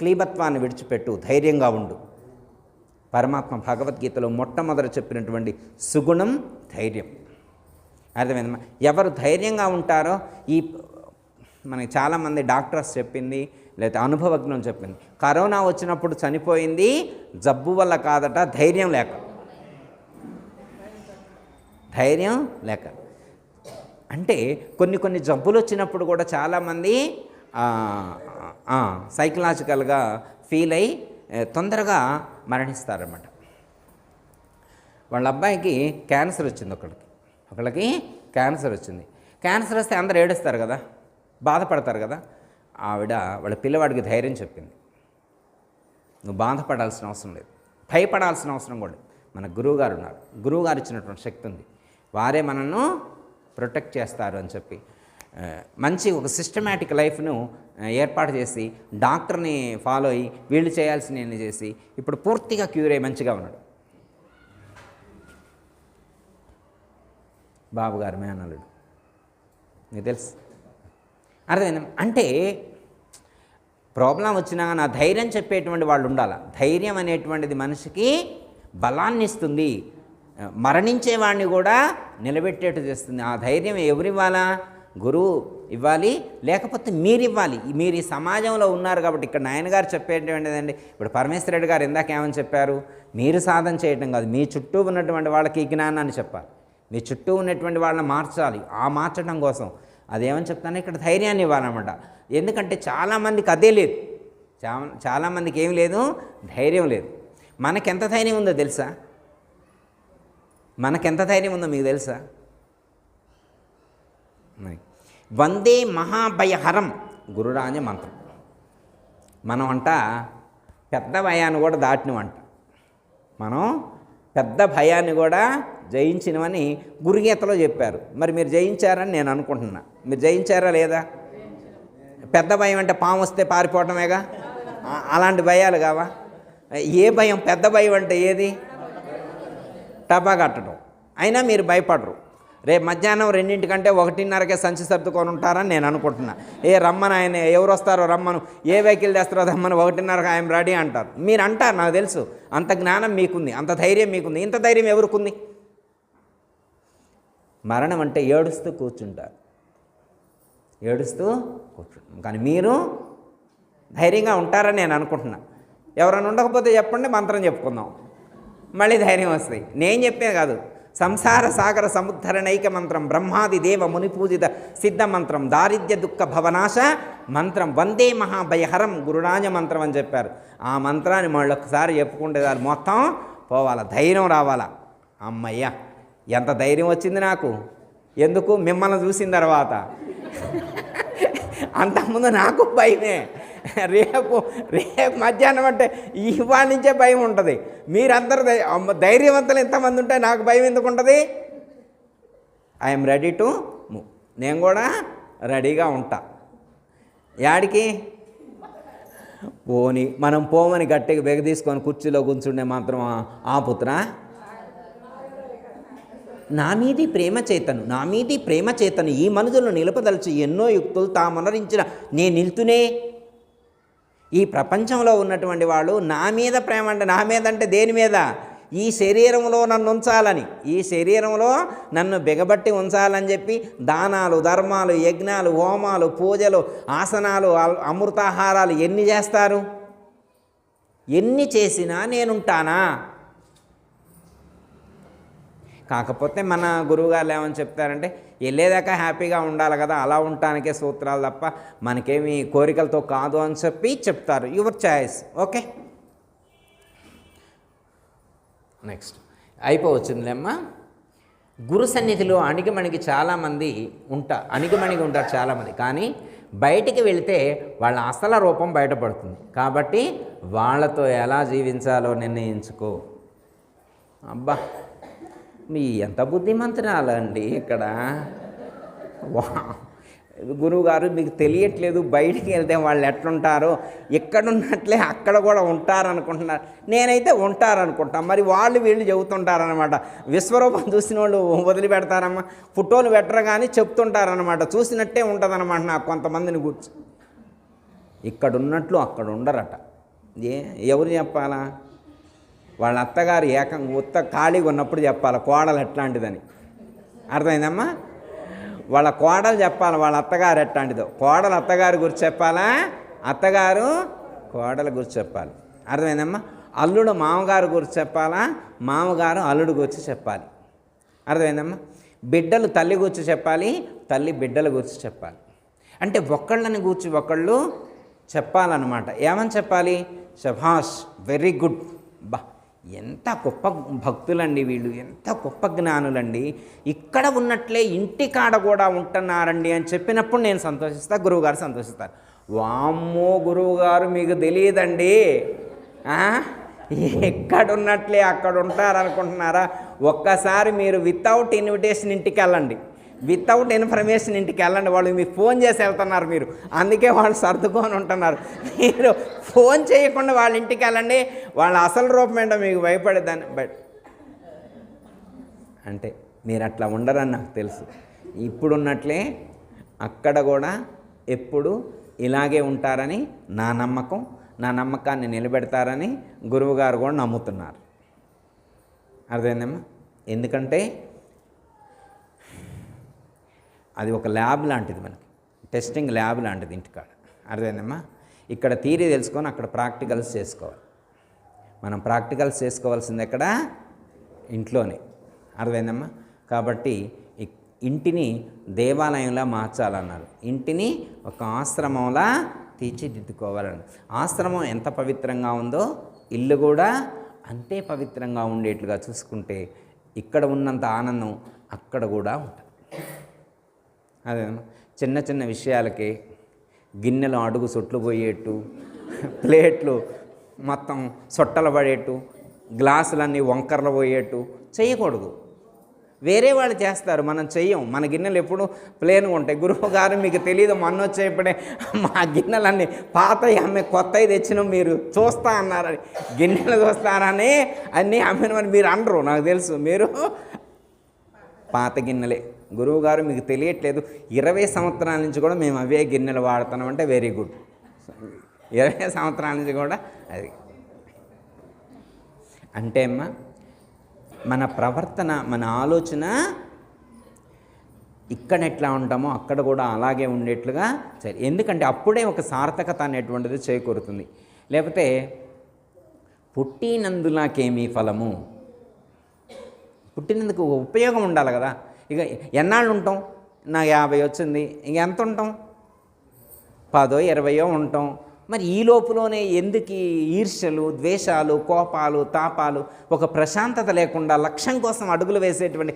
క్లీబత్వాన్ని విడిచిపెట్టు, ధైర్యంగా ఉండు. పరమాత్మ భగవద్గీతలో మొట్టమొదట చెప్పినటువంటి సుగుణం ధైర్యం. అర్థమైందమ్మా? ఎవరు ధైర్యంగా ఉంటారో, ఈ మనకి చాలామంది డాక్టర్స్ చెప్పింది, లేకపోతే అనుభవజ్ఞం చెప్పింది, కరోనా వచ్చినప్పుడు చనిపోయింది జబ్బు వల్ల కాదట, ధైర్యం లేక. ధైర్యం లేక అంటే కొన్ని జబ్బులు వచ్చినప్పుడు కూడా చాలామంది సైకలాజికల్గా ఫీల్ అయ్యి తొందరగా మరణిస్తారన్నమాట. వాళ్ళ అబ్బాయికి క్యాన్సర్ వచ్చింది, ఒకళ్ళకి క్యాన్సర్ వచ్చింది. క్యాన్సర్ వస్తే అందరూ ఏడుస్తారు కదా, బాధపడతారు కదా. ఆవిడ వాళ్ళ పిల్లవాడికి ధైర్యం చెప్పింది, నువ్వు బాధపడాల్సిన అవసరం లేదు, భయపడాల్సిన అవసరం కూడా. మన గురువుగారు ఉన్నారు, గురువుగారు ఇచ్చినటువంటి శక్తి ఉంది, వారే మనల్ని ప్రొటెక్ట్ చేస్తారు అని చెప్పి మంచి ఒక సిస్టమేటిక్ లైఫ్ను ఏర్పాటు చేసి డాక్టర్ని ఫాలో అయ్యి వీళ్ళు చేయాల్సినవి చేసి ఇప్పుడు పూర్తిగా క్యూర్ అయ్యి మంచిగా ఉన్నాడు. బాబు గారు మేనల్లుడు, మీకు తెలుసు. అర్థమైంది? అంటే ప్రాబ్లం వచ్చినా నా ధైర్యం చెప్పేటువంటి వాళ్ళు ఉండాలి. ధైర్యం అనేటువంటిది మనిషికి బలాన్ని ఇస్తుంది, మరణించేవాడిని కూడా నిలబెట్టేట్టు చేస్తుంది. ఆ ధైర్యం ఎవరివ్వాలా? గురువు ఇవ్వాలి, లేకపోతే మీరు ఇవ్వాలి. మీరు ఈ సమాజంలో ఉన్నారు కాబట్టి ఇక్కడ నాయనగారు చెప్పేటువంటిదండి. ఇప్పుడు పరమేశ్వరరెడ్డి గారు ఇందాక ఏమని చెప్పారు, మీరు సాధన చేయటం కాదు, మీ చుట్టూ ఉన్నటువంటి వాళ్ళకి ఈ జ్ఞానాన్ని చెప్పాలి, మీ చుట్టూ ఉన్నటువంటి వాళ్ళని మార్చాలి. ఆ మార్చడం కోసం అదేమని చెప్తాను, ఇక్కడ ధైర్యాన్ని ఇవ్వాలన్నమాట. ఎందుకంటే చాలామందికి అదే లేదు, చాలామందికి ఏం లేదు, ధైర్యం లేదు. మనకెంత ధైర్యం ఉందో తెలుసా? మనకెంత ధైర్యం ఉందో మీకు తెలుసా? వందే మహాభయహరం గురురాజ మంత్రం. మనం అంట పెద్ద భయాన్ని కూడా దాటినవంట, మనం పెద్ద భయాన్ని కూడా జయించినవని గురుగీతలో చెప్పారు. మరి మీరు జయించారని నేను అనుకుంటున్నా. మీరు జయించారా లేదా? పెద్ద భయం అంటే పాము వస్తే పారిపోవటమేగా, అలాంటి భయాలు కావా? ఏ భయం? పెద్ద భయం అంటే ఏది? టపా కట్టడం. అయినా మీరు భయపడరు. రేపు మధ్యాహ్నం 2:00 1:30కే సంచి సర్దుకొని ఉంటారని నేను అనుకుంటున్నా. రమ్మను, ఆయన ఎవరు వస్తారో రమ్మను, ఏ వెహికల్ తెస్తారో రమ్మను, 1:30కి ఆయన రెడీ అంటారు. మీరు అంటారు, నాకు తెలుసు. అంత జ్ఞానం మీకుంది, అంత ధైర్యం మీకుంది. ఇంత ధైర్యం ఎవరికుంది? మరణం అంటే ఏడుస్తూ కూర్చుంటారు, ఏడుస్తూ కూర్చుంటారు. కానీ మీరు ధైర్యంగా ఉంటారని నేను అనుకుంటున్నా. ఎవరైనా ఉండకపోతే చెప్పండి, మంత్రం చెప్పుకుందాం, మళ్ళీ ధైర్యం వస్తాయి. నేను చెప్పే కాదు, సంసార సాగర సముద్ధరణైక మంత్రం, బ్రహ్మాది దేవ ముని పూజిత సిద్ధ మంత్రం, దారిద్ర్య దుఃఖ భవనాశ మంత్రం, వందే మహాభయహరం గురురాజ మంత్రం అని చెప్పారు. ఆ మంత్రాన్ని మళ్ళొకసారి చెప్పుకుంటే దాన్ని మొత్తం పోవాలా, ధైర్యం రావాలా. అమ్మయ్య, ఎంత ధైర్యం వచ్చింది నాకు. ఎందుకు? మిమ్మల్ని చూసిన తర్వాత. అంతకుముందు నాకు భయమే. రేపు మధ్యాహ్నం అంటే ఇవాళ నుంచే భయం ఉంటుంది. మీరందరూ ధైర్యవంతులు ఎంతమంది ఉంటే నాకు భయం ఎందుకు ఉంటుంది? I'm ready to move. నేను కూడా రెడీగా ఉంటా. యాడికి? పోని మనం పోమని గట్టిగా బెగ తీసుకొని కుర్చీలో కూర్చుండే మాత్రం ఆపుతున్నా. నా మీది ప్రేమ చేతను, నా మీది ప్రేమ చేతను, ఈ మనుషులను నిలుపదలిచి ఎన్నో యుక్తులు తామనరించిన నేను నిల్తునే. ఈ ప్రపంచంలో ఉన్నటువంటి వాళ్ళు నా మీద ప్రేమ అంటే, నా మీద అంటే దేని మీద? ఈ శరీరంలో నన్ను ఉంచాలని, ఈ శరీరంలో నన్ను బిగబట్టి ఉంచాలని చెప్పి దానాలు, ధర్మాలు, యజ్ఞాలు, హోమాలు, పూజలు, ఆసనాలు, అమృతాహారాలు ఎన్ని చేస్తారు? ఎన్ని చేసినా నేనుంటానా? కాకపోతే మన గురువుగారు ఏమని చెప్తారంటే, వెళ్ళేదాకా హ్యాపీగా ఉండాలి కదా, అలా ఉండటానికే సూత్రాలు తప్ప మనకేమి కోరికలతో కాదు అని చెప్పి చెప్తారు. Your choice. ఓకే, నెక్స్ట్ అయిపోవచ్చిందిలేమ్మా. గురు సన్నిధిలో అణిగిమణిగి చాలామంది అణిగిమణిగి ఉంటారు చాలామంది. కానీ బయటికి వెళితే వాళ్ళ అసలు రూపం బయటపడుతుంది. కాబట్టి వాళ్ళతో ఎలా జీవించాలో నిర్ణయించుకో. అబ్బా, మీ ఎంత బుద్ధిమంతురాలండి ఇక్కడ. గురువుగారు మీకు తెలియట్లేదు, బయటికి వెళ్తే వాళ్ళు ఎట్లుంటారో ఎక్కడున్నట్లే అక్కడ కూడా ఉంటారనుకుంటున్నారు. నేనైతే ఉంటారనుకుంటాను. మరి వీళ్ళు చెబుతుంటారనమాట. విశ్వరూపం చూసిన వాళ్ళు వదిలిపెడతారమ్మా, ఫోటోలు పెట్టరు కానీ చెప్తుంటారనమాట. చూసినట్టే ఉంటుందన్నమాట నాకు కొంతమందిని కూర్చు. ఇక్కడున్నట్లు అక్కడ ఉండరట. ఎవరు చెప్పాలా? వాళ్ళ అత్తగారు ఏకంగా ఖాళీగా ఉన్నప్పుడు చెప్పాలి కోడలు ఎట్లాంటిదని. అర్థమైందమ్మా? వాళ్ళ కోడలు చెప్పాలి వాళ్ళ అత్తగారు ఎట్లాంటిదో. కోడలు అత్తగారి గురించి చెప్పాలా, అత్తగారు కోడల గురించి చెప్పాలి. అర్థమైందమ్మా? అల్లుడు మామగారు గురించి చెప్పాలా, మామగారు అల్లుడు గురించి చెప్పాలి. అర్థమైందమ్మా? బిడ్డలు తల్లి గురించి చెప్పాలి, తల్లి బిడ్డల గురించి చెప్పాలి. అంటే ఒకళ్ళని గురించి ఒకళ్ళు చెప్పాలన్నమాట. ఏమని చెప్పాలి? శభాష్, వెరీ గుడ్. బా, ఎంత గొప్ప భక్తులండి వీళ్ళు, ఎంత గొప్ప జ్ఞానులండి, ఇక్కడ ఉన్నట్లే ఇంటికాడ కూడా ఉంటున్నారండి అని చెప్పినప్పుడు నేను సంతోషిస్తా, గురువుగారు సంతోషిస్తారు. వామ్మో గురువుగారు మీకు తెలియదండి, ఎక్కడున్నట్లే అక్కడ ఉంటారనుకుంటున్నారా? ఒక్కసారి మీరు వితౌట్ ఇన్విటేషన్ ఇంటికి వెళ్ళండి, వితౌట్ ఇన్ఫర్మేషన్ ఇంటికి వెళ్ళండి. వాళ్ళు మీకు ఫోన్ చేసి వెళ్తున్నారు, మీరు అందుకే వాళ్ళు సర్దుకొని ఉంటున్నారు. మీరు ఫోన్ చేయకుండా వాళ్ళ ఇంటికి వెళ్ళండి, వాళ్ళ అసలు రూపం ఏంటో మీకు భయపడేదాన్ని. అంటే మీరు అట్లా ఉండరని నాకు తెలుసు. ఇప్పుడున్నట్లే అక్కడ కూడా ఎప్పుడు ఇలాగే ఉంటారని నా నమ్మకం. నా నమ్మకాన్ని నిలబెడతారని గురువుగారు కూడా నమ్ముతున్నారు. అర్థమైందమ్మా? ఎందుకంటే అది ఒక ల్యాబ్ లాంటిది, మనకి టెస్టింగ్ ల్యాబ్ లాంటిది ఇంటికాడ. అర్థమైందమ్మా? ఇక్కడ థియరీ తెలుసుకొని అక్కడ ప్రాక్టికల్స్ చేసుకోవాలి. మనం ప్రాక్టికల్స్ చేసుకోవాల్సింది ఎక్కడ? ఇంట్లోనే. అర్థమైందమ్మా? కాబట్టి ఇంటిని దేవాలయంలా మార్చాలన్నారు, ఇంటిని ఒక ఆశ్రమంలా తీర్చిదిద్దుకోవాలన్నారు. ఆశ్రమం ఎంత పవిత్రంగా ఉందో ఇల్లు కూడా అంతే పవిత్రంగా ఉండేట్లుగా చూసుకుంటే ఇక్కడ ఉన్నంత ఆనందం అక్కడ కూడా ఉంటుంది. అదే చిన్న చిన్న విషయాలకి గిన్నెలు అడుగు సొట్లు పోయేట్టు, ప్లేట్లు మొత్తం సొట్టలు పడేట్టు, గ్లాసులన్నీ వంకరలు పోయేట్టు చేయకూడదు. వేరే వాళ్ళు చేస్తారు, మనం చెయ్యం. మన గిన్నెలు ఎప్పుడు ప్లేన్గా ఉంటాయి. గురువు గారు మీకు తెలియదు, మొన్న వచ్చేప్పుడే మా గిన్నెలన్నీ పాతవి అమ్మే కొత్తవి తెచ్చిన మీరు చూస్తా అన్నారని, గిన్నెలు చూస్తారని అన్నీ అమ్మినమని మీరు అనరు, నాకు తెలుసు. మీరు పాత గిన్నెలే. గురువు గారు మీకు తెలియట్లేదు, 20 సంవత్సరాల నుంచి కూడా మేము అవే గిన్నెలు వాడుతున్నాం అంటే వెరీ గుడ్. 20 సంవత్సరాల నుంచి కూడా అది అంటే అమ్మా మన ప్రవర్తన, మన ఆలోచన ఇక్కడ ఎట్లా ఉంటామో అక్కడ కూడా అలాగే ఉండేట్లుగా సరే. ఎందుకంటే అప్పుడే ఒక సార్థకత అనేటువంటిది చేకూరుతుంది. లేకపోతే పుట్టినందులకేమీ ఫలము, పుట్టినందుకు ఉపయోగం ఉండాలి కదా. ఇక ఎన్నాళ్ళు ఉంటాం? నాకు 50 వచ్చింది, ఇంక ఎంత ఉంటాం? 10, 20 ఉంటాం. మరి ఈ లోపులోనే ఎందుకు ఈర్ష్యలు, ద్వేషాలు, కోపాలు, తాపాలు? ఒక ప్రశాంతత లేకుండా లక్ష్యం కోసం అడుగులు వేసేటువంటి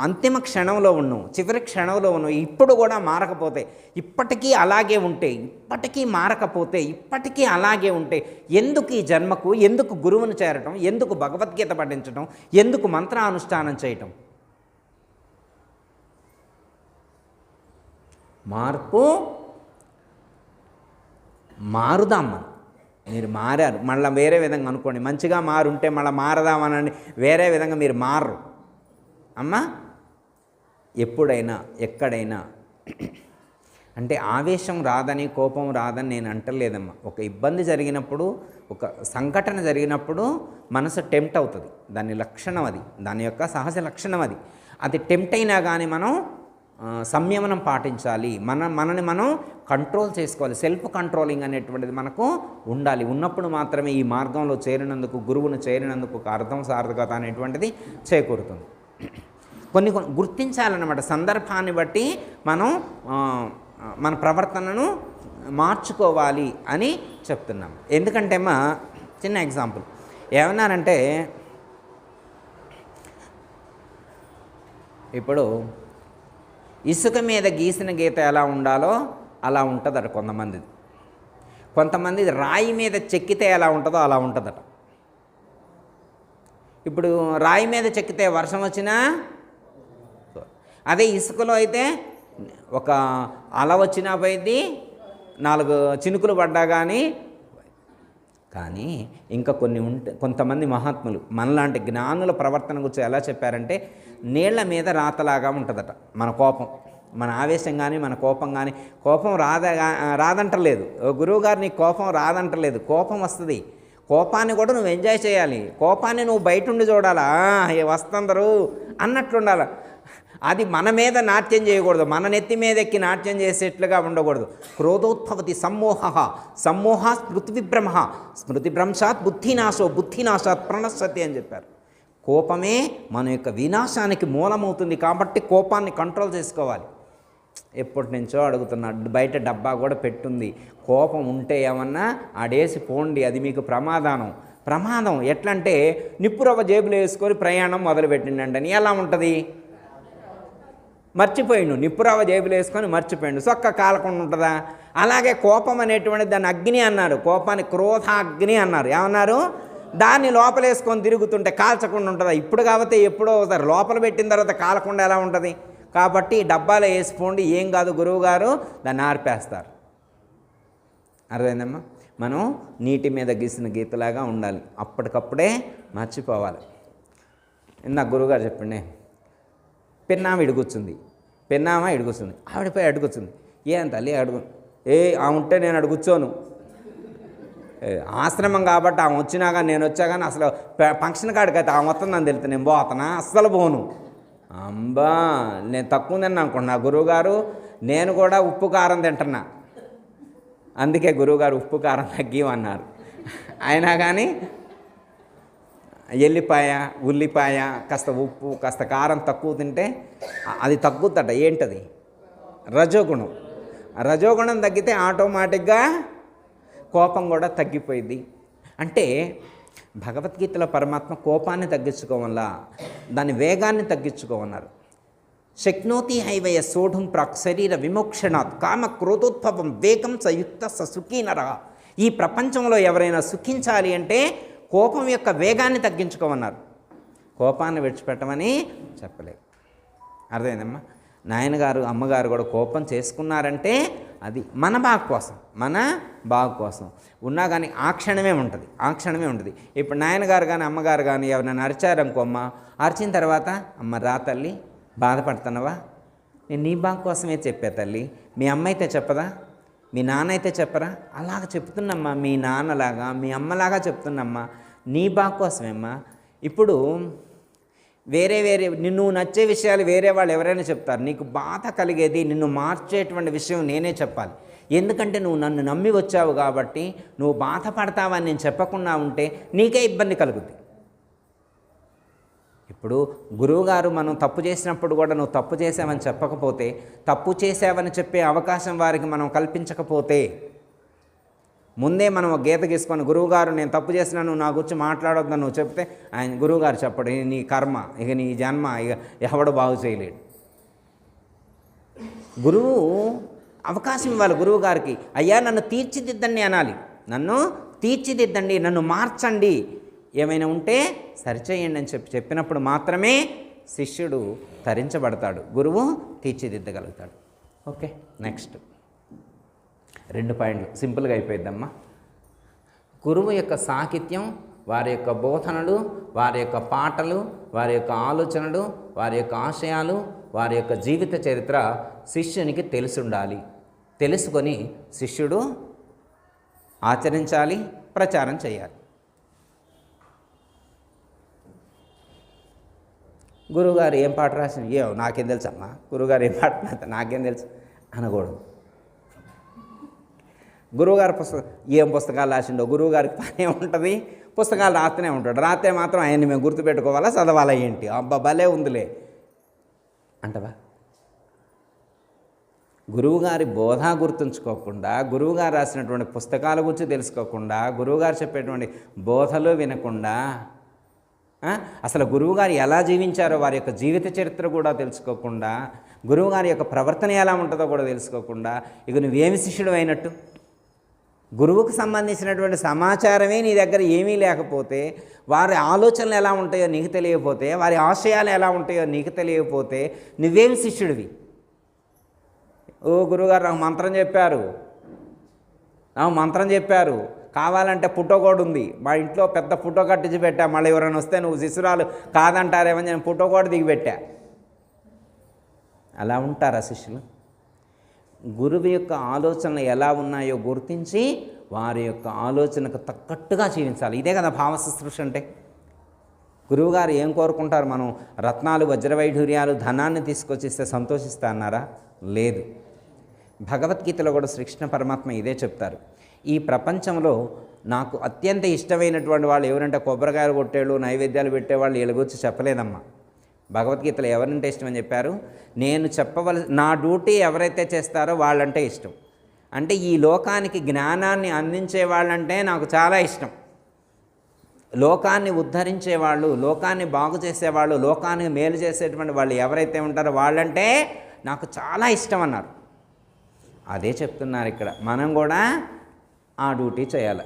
అంతిమ క్షణంలో ఉన్నాం, చివరి క్షణంలో ఉన్నాం. ఇప్పుడు కూడా మారకపోతే, ఇప్పటికీ అలాగే ఉంటే, ఇప్పటికీ మారకపోతే, ఇప్పటికీ అలాగే ఉంటే ఎందుకు ఈ జన్మకు? ఎందుకు గురువును చేరటం? ఎందుకు భగవద్గీత పఠించడం? ఎందుకు మంత్రానుష్ఠానం చేయటం? మారుదాం మనం. మీరు మారారు, మళ్ళీ వేరే విధంగా అనుకోండి. మంచిగా మారుంటే మళ్ళీ మారదామనండి, వేరే విధంగా మీరు మారరు అమ్మా. ఎప్పుడైనా ఎక్కడైనా అంటే ఆవేశం రాదని, కోపం రాదని నేను అంటలేదమ్మా. ఒక ఇబ్బంది జరిగినప్పుడు, ఒక సంఘటన జరిగినప్పుడు మనసు టెంప్ట్ అవుతుంది. దాని లక్షణం అది, దాని యొక్క సహజ లక్షణం అది. అది టెంప్ట్ అయినా కానీ మనం సంయమనం పాటించాలి. మనని మనం కంట్రోల్ చేసుకోవాలి. సెల్ఫ్ కంట్రోలింగ్ అనేటువంటిది మనకు ఉండాలి. ఉన్నప్పుడు మాత్రమే ఈ మార్గంలో చేరినందుకు, గురువును చేరినందుకు ఒక అర్థం, సార్థకత అనేటువంటిది చేకూరుతుంది. కొన్ని గుర్తించాలన్నమాట. సందర్భాన్ని బట్టి మనం మన ప్రవర్తనను మార్చుకోవాలి అని చెప్తున్నాం. ఎందుకంటే అమ్మా చిన్న ఎగ్జాంపుల్ ఏమన్నారంటే, ఇప్పుడు ఇసుక మీద గీసిన గీత ఎలా ఉండాలో అలా ఉంటుందట కొంతమందిది. కొంతమంది రాయి మీద చెక్కితే ఎలా ఉంటుందో అలా ఉంటుందట. ఇప్పుడు రాయి మీద చెక్కితే వర్షం వచ్చినా, అదే ఇసుకలో అయితే ఒక అల వచ్చినా పోయింది, 4 చినుకులు పడ్డా కానీ ఇంకా కొంతమంది మహాత్ములు మనలాంటి జ్ఞానుల ప్రవర్తన గురించి ఎలా చెప్పారంటే, నీళ్ల మీద రాతలాగా ఉంటుందట మన కోపం, మన ఆవేశం కానీ, మన కోపం కానీ. కోపం రాదంటలేదు గురువుగారు, నీకు కోపం రాదంటలేదు. కోపం వస్తుంది. కోపాన్ని కూడా నువ్వు ఎంజాయ్ చేయాలి. కోపాన్ని నువ్వు బయట ఉండి చూడాలా, వస్తుందరు అన్నట్లుండాలి. అది మన మీద నాట్యం చేయకూడదు, మన నెత్తి మీద ఎక్కి నాట్యం చేసేట్లుగా ఉండకూడదు. క్రోధోత్పవతి సమ్మోహ స్మృతివిభ్రమ, స్మృతిభ్రంశాత్ బుద్ధినాశో, బుద్ధినాశాత్ ప్రణశ్యతి అని చెప్పారు. కోపమే మన యొక్క వినాశానికి మూలమవుతుంది. కాబట్టి కోపాన్ని కంట్రోల్ చేసుకోవాలి. ఎప్పటి నుంచో అడుగుతున్నా, బయట డబ్బా కూడా పెట్టుంది. కోపం ఉంటే ఏమన్నా ఆడేసి పోండి, అది మీకు ప్రమాదం. ఎట్లంటే నిప్పురవ్వ జేబులో వేసుకొని ప్రయాణం మొదలుపెట్టిండండి. ఎలా ఉంటుంది? మర్చిపోయిండు, నిప్పురవ్వ జేబులో వేసుకొని మర్చిపోయిండు, సొక్క కాలకుండా ఉంటుందా? అలాగే కోపం అనేటువంటి దాన్ని అగ్ని అన్నారు. కోపాన్ని క్రోధాగ్ని అన్నారు. ఏమన్నారు? దాన్ని లోపలేసుకొని తిరుగుతుంటే కాల్చకుండా ఉంటుందా? ఇప్పుడు కాబట్టి ఎప్పుడో ఒకసారి లోపల పెట్టిన తర్వాత కాలకుండా ఎలా ఉంటుంది? కాబట్టి డబ్బాలో వేసిపోండి, ఏం కాదు, గురువుగారు దాన్ని ఆర్పేస్తారు. అర్థమైందమ్మా? మనం నీటి మీద గీసిన గీతలాగా ఉండాలి. అప్పటికప్పుడే మర్చిపోవాలి. ఇందాక గురువుగారు చెప్పండి, పెన్నామ ఇడుగుచ్చుంది, ఆవిడపై అడుగుచ్చుంది. ఏం తల్లి అడుగు? ఆ ఉంటే నేను అడుగుచ్చోను. ఆశ్రమం కాబట్టి ఆమె వచ్చినా కానీ, నేను వచ్చా కానీ అసలు ఫంక్షన్ కాడికి అయితే ఆమె వస్తుందని తెలితే నేను పోతానా? అస్సలు పోను. అంబా నేను తక్కువ తిన్నా అనుకుంటున్నా గురువుగారు, నేను కూడా ఉప్పు కారం తింటున్నా, అందుకే గురువుగారు ఉప్పు కారం తగ్గివన్నారు. అయినా కానీ ఎల్లిపాయ ఉల్లిపాయ కాస్త ఉప్పు కాస్త కారం తక్కువ తింటే అది తగ్గుద్దట. ఏంటది? రజోగుణం. రజోగుణం తగ్గితే ఆటోమేటిక్గా కోపం కూడా తగ్గిపోయింది. అంటే భగవద్గీతలో పరమాత్మ కోపాన్ని తగ్గించుకోవాలా, దాని వేగాన్ని తగ్గించుకోమన్నారు. శక్నోతి హైవయ సోఢుం ప్రాక్ శరీర విమోక్షణాత్ కామ క్రోధోద్భవం వేగం సయుక్త సుఖీనర. ఈ ప్రపంచంలో ఎవరైనా సుఖించాలి అంటే కోపం యొక్క వేగాన్ని తగ్గించుకోమన్నారు, కోపాన్ని విడిచిపెట్టమని చెప్పలేదు. అర్థమైందమ్మా? నాయనగారు అమ్మగారు కూడా కోపం చేసుకున్నారంటే అది మన బాగు కోసం, మన బాగు కోసం ఉన్నా కానీ ఆ క్షణమే ఉంటుంది. ఇప్పుడు నాయనగారు కానీ అమ్మగారు కానీ ఎవరైనా అరిచారనుకో, అమ్మ అరిచిన తర్వాత అమ్మ రా తల్లి బాధపడుతున్నావా, నేను నీ బాగు కోసమే చెప్పా తల్లి, మీ అమ్మ అయితే చెప్పదా, మీ నాన్న అయితే చెప్పరా, అలాగ చెప్తున్నమ్మా, మీ నాన్నలాగా మీ అమ్మలాగా చెప్తున్నమ్మా, నీ బాగు కోసమేమ్మా. ఇప్పుడు వేరే నిన్ను నచ్చే విషయాలు వేరే వాళ్ళు ఎవరైనా చెప్తారు, నీకు బాధ కలిగేది నిన్ను మార్చేటువంటి విషయం నేనే చెప్పాలి. ఎందుకంటే నువ్వు నన్ను నమ్మి వచ్చావు కాబట్టి, నువ్వు బాధపడతావని నేను చెప్పకుండా ఉంటే నీకే ఇబ్బంది కలుగుద్ది. ఇప్పుడు గురువుగారు మనం తప్పు చేసినప్పుడు కూడా నువ్వు తప్పు చేసావని చెప్పకపోతే, తప్పు చేసావని చెప్పే అవకాశం వారికి మనం కల్పించకపోతే, ముందే మనం ఒక గీత గీసుకొని గురువుగారు నేను తప్పు చేసినా నువ్వు నా గురించి మాట్లాడొద్దని నువ్వు చెప్తే, ఆయన గురువుగారు చెప్పడు, నీ కర్మ, ఇక నీ జన్మ, ఇక ఎవడు బాగు చేయలేడు. గురువు అవకాశం ఇవ్వాలి గురువుగారికి. అయ్యా నన్ను తీర్చిదిద్దండి అనాలి, నన్ను తీర్చిదిద్దండి, నన్ను మార్చండి, ఏమైనా ఉంటే సరిచేయండి అని చెప్పినప్పుడు మాత్రమే శిష్యుడు తరించబడతాడు, గురువు తీర్చిదిద్దగలుగుతాడు. ఓకే, నెక్స్ట్ 2 పాయింట్లు సింపుల్గా అయిపోయిద్దమ్మా. గురువు యొక్క సాహిత్యం, వారి యొక్క బోధనలు, వారి యొక్క పాటలు, వారి యొక్క ఆలోచనలు, వారి యొక్క ఆశయాలు, వారి యొక్క జీవిత చరిత్ర శిష్యునికి తెలిసి ఉండాలి. తెలుసుకొని శిష్యుడు ఆచరించాలి, ప్రచారం చేయాలి. గురువుగారు ఏం పాట రాసిన, నాకేం తెలుసు అమ్మా, గురువుగారు ఏం పాట రాస్తే నాకేం తెలుసు అనకూడదు. గురువుగారు ఏం పుస్తకాలు రాసిండో గురువుగారికి పనే ఉంటుంది, పుస్తకాలు రాస్తూనే ఉంటాడు. రాస్తే మాత్రం ఆయన్ని మేము గుర్తుపెట్టుకోవాలా, చదవాలా ఏంటి, అబ్బా భలే ఉందిలే అంటవా? గురువుగారి బోధ గుర్తుంచుకోకుండా, గురువుగారు రాసినటువంటి పుస్తకాల గురించి తెలుసుకోకుండా, గురువుగారు చెప్పేటువంటి బోధలు వినకుండా, అసలు గురువుగారు ఎలా జీవించారో వారి యొక్క జీవిత చరిత్ర కూడా తెలుసుకోకుండా, గురువుగారి యొక్క ప్రవర్తన ఎలా ఉంటుందో కూడా తెలుసుకోకుండా, ఇక నువ్వేమి శిష్యుడు అయినట్టు? గురువుకు సంబంధించినటువంటి సమాచారమే నీ దగ్గర ఏమీ లేకపోతే, వారి ఆలోచనలు ఎలా ఉంటాయో నీకు తెలియకపోతే, వారి ఆశయాలు ఎలా ఉంటాయో నీకు తెలియకపోతే నువ్వేమి శిష్యుడివి? ఓ గురువుగారు నాకు మంత్రం చెప్పారు, కావాలంటే ఫోటో కూడా ఉంది, మా ఇంట్లో పెద్ద ఫోటో కట్టించి పెట్టా, మళ్ళీ ఎవరైనా వస్తే నువ్వు శిష్యురాలు కాదంటారేమని నేను ఫోటో కూడా దిగిపెట్టా. అలా ఉంటారా శిష్యులు? గురువు యొక్క ఆలోచనలు ఎలా ఉన్నాయో గుర్తించి వారి యొక్క ఆలోచనకు తగ్గట్టుగా జీవించాలి. ఇదే కదా భావ శుశ్రూష అంటే. గురువుగారు ఏం కోరుకుంటారు? మనం రత్నాలు వజ్రవైఢూర్యాలు ధనాన్ని తీసుకొచ్చిస్తే సంతోషిస్తా అన్నారా? లేదు. భగవద్గీతలో కూడా శ్రీకృష్ణ పరమాత్మ ఇదే చెప్తారు. ఈ ప్రపంచంలో నాకు అత్యంత ఇష్టమైనటువంటి వాళ్ళు ఎవరంటే కొబ్బరికాయలు కొట్టేళ్ళు, నైవేద్యాలు పెట్టేవాళ్ళు, వీళ్ళ గురించి చెప్పలేదమ్మా. భగవద్గీతలో ఎవరంటే ఇష్టం అని చెప్పారు? నేను నా డ్యూటీ ఎవరైతే చేస్తారో వాళ్ళంటే ఇష్టం. అంటే ఈ లోకానికి జ్ఞానాన్ని అందించే వాళ్ళంటే నాకు చాలా ఇష్టం. లోకాన్ని ఉద్ధరించేవాళ్ళు, లోకాన్ని బాగు చేసేవాళ్ళు, లోకానికి మేలు చేసేటువంటి వాళ్ళు ఎవరైతే ఉంటారో వాళ్ళంటే నాకు చాలా ఇష్టం అన్నారు. అదే చెప్తున్నారు ఇక్కడ. మనం కూడా ఆ డ్యూటీ చేయాలి.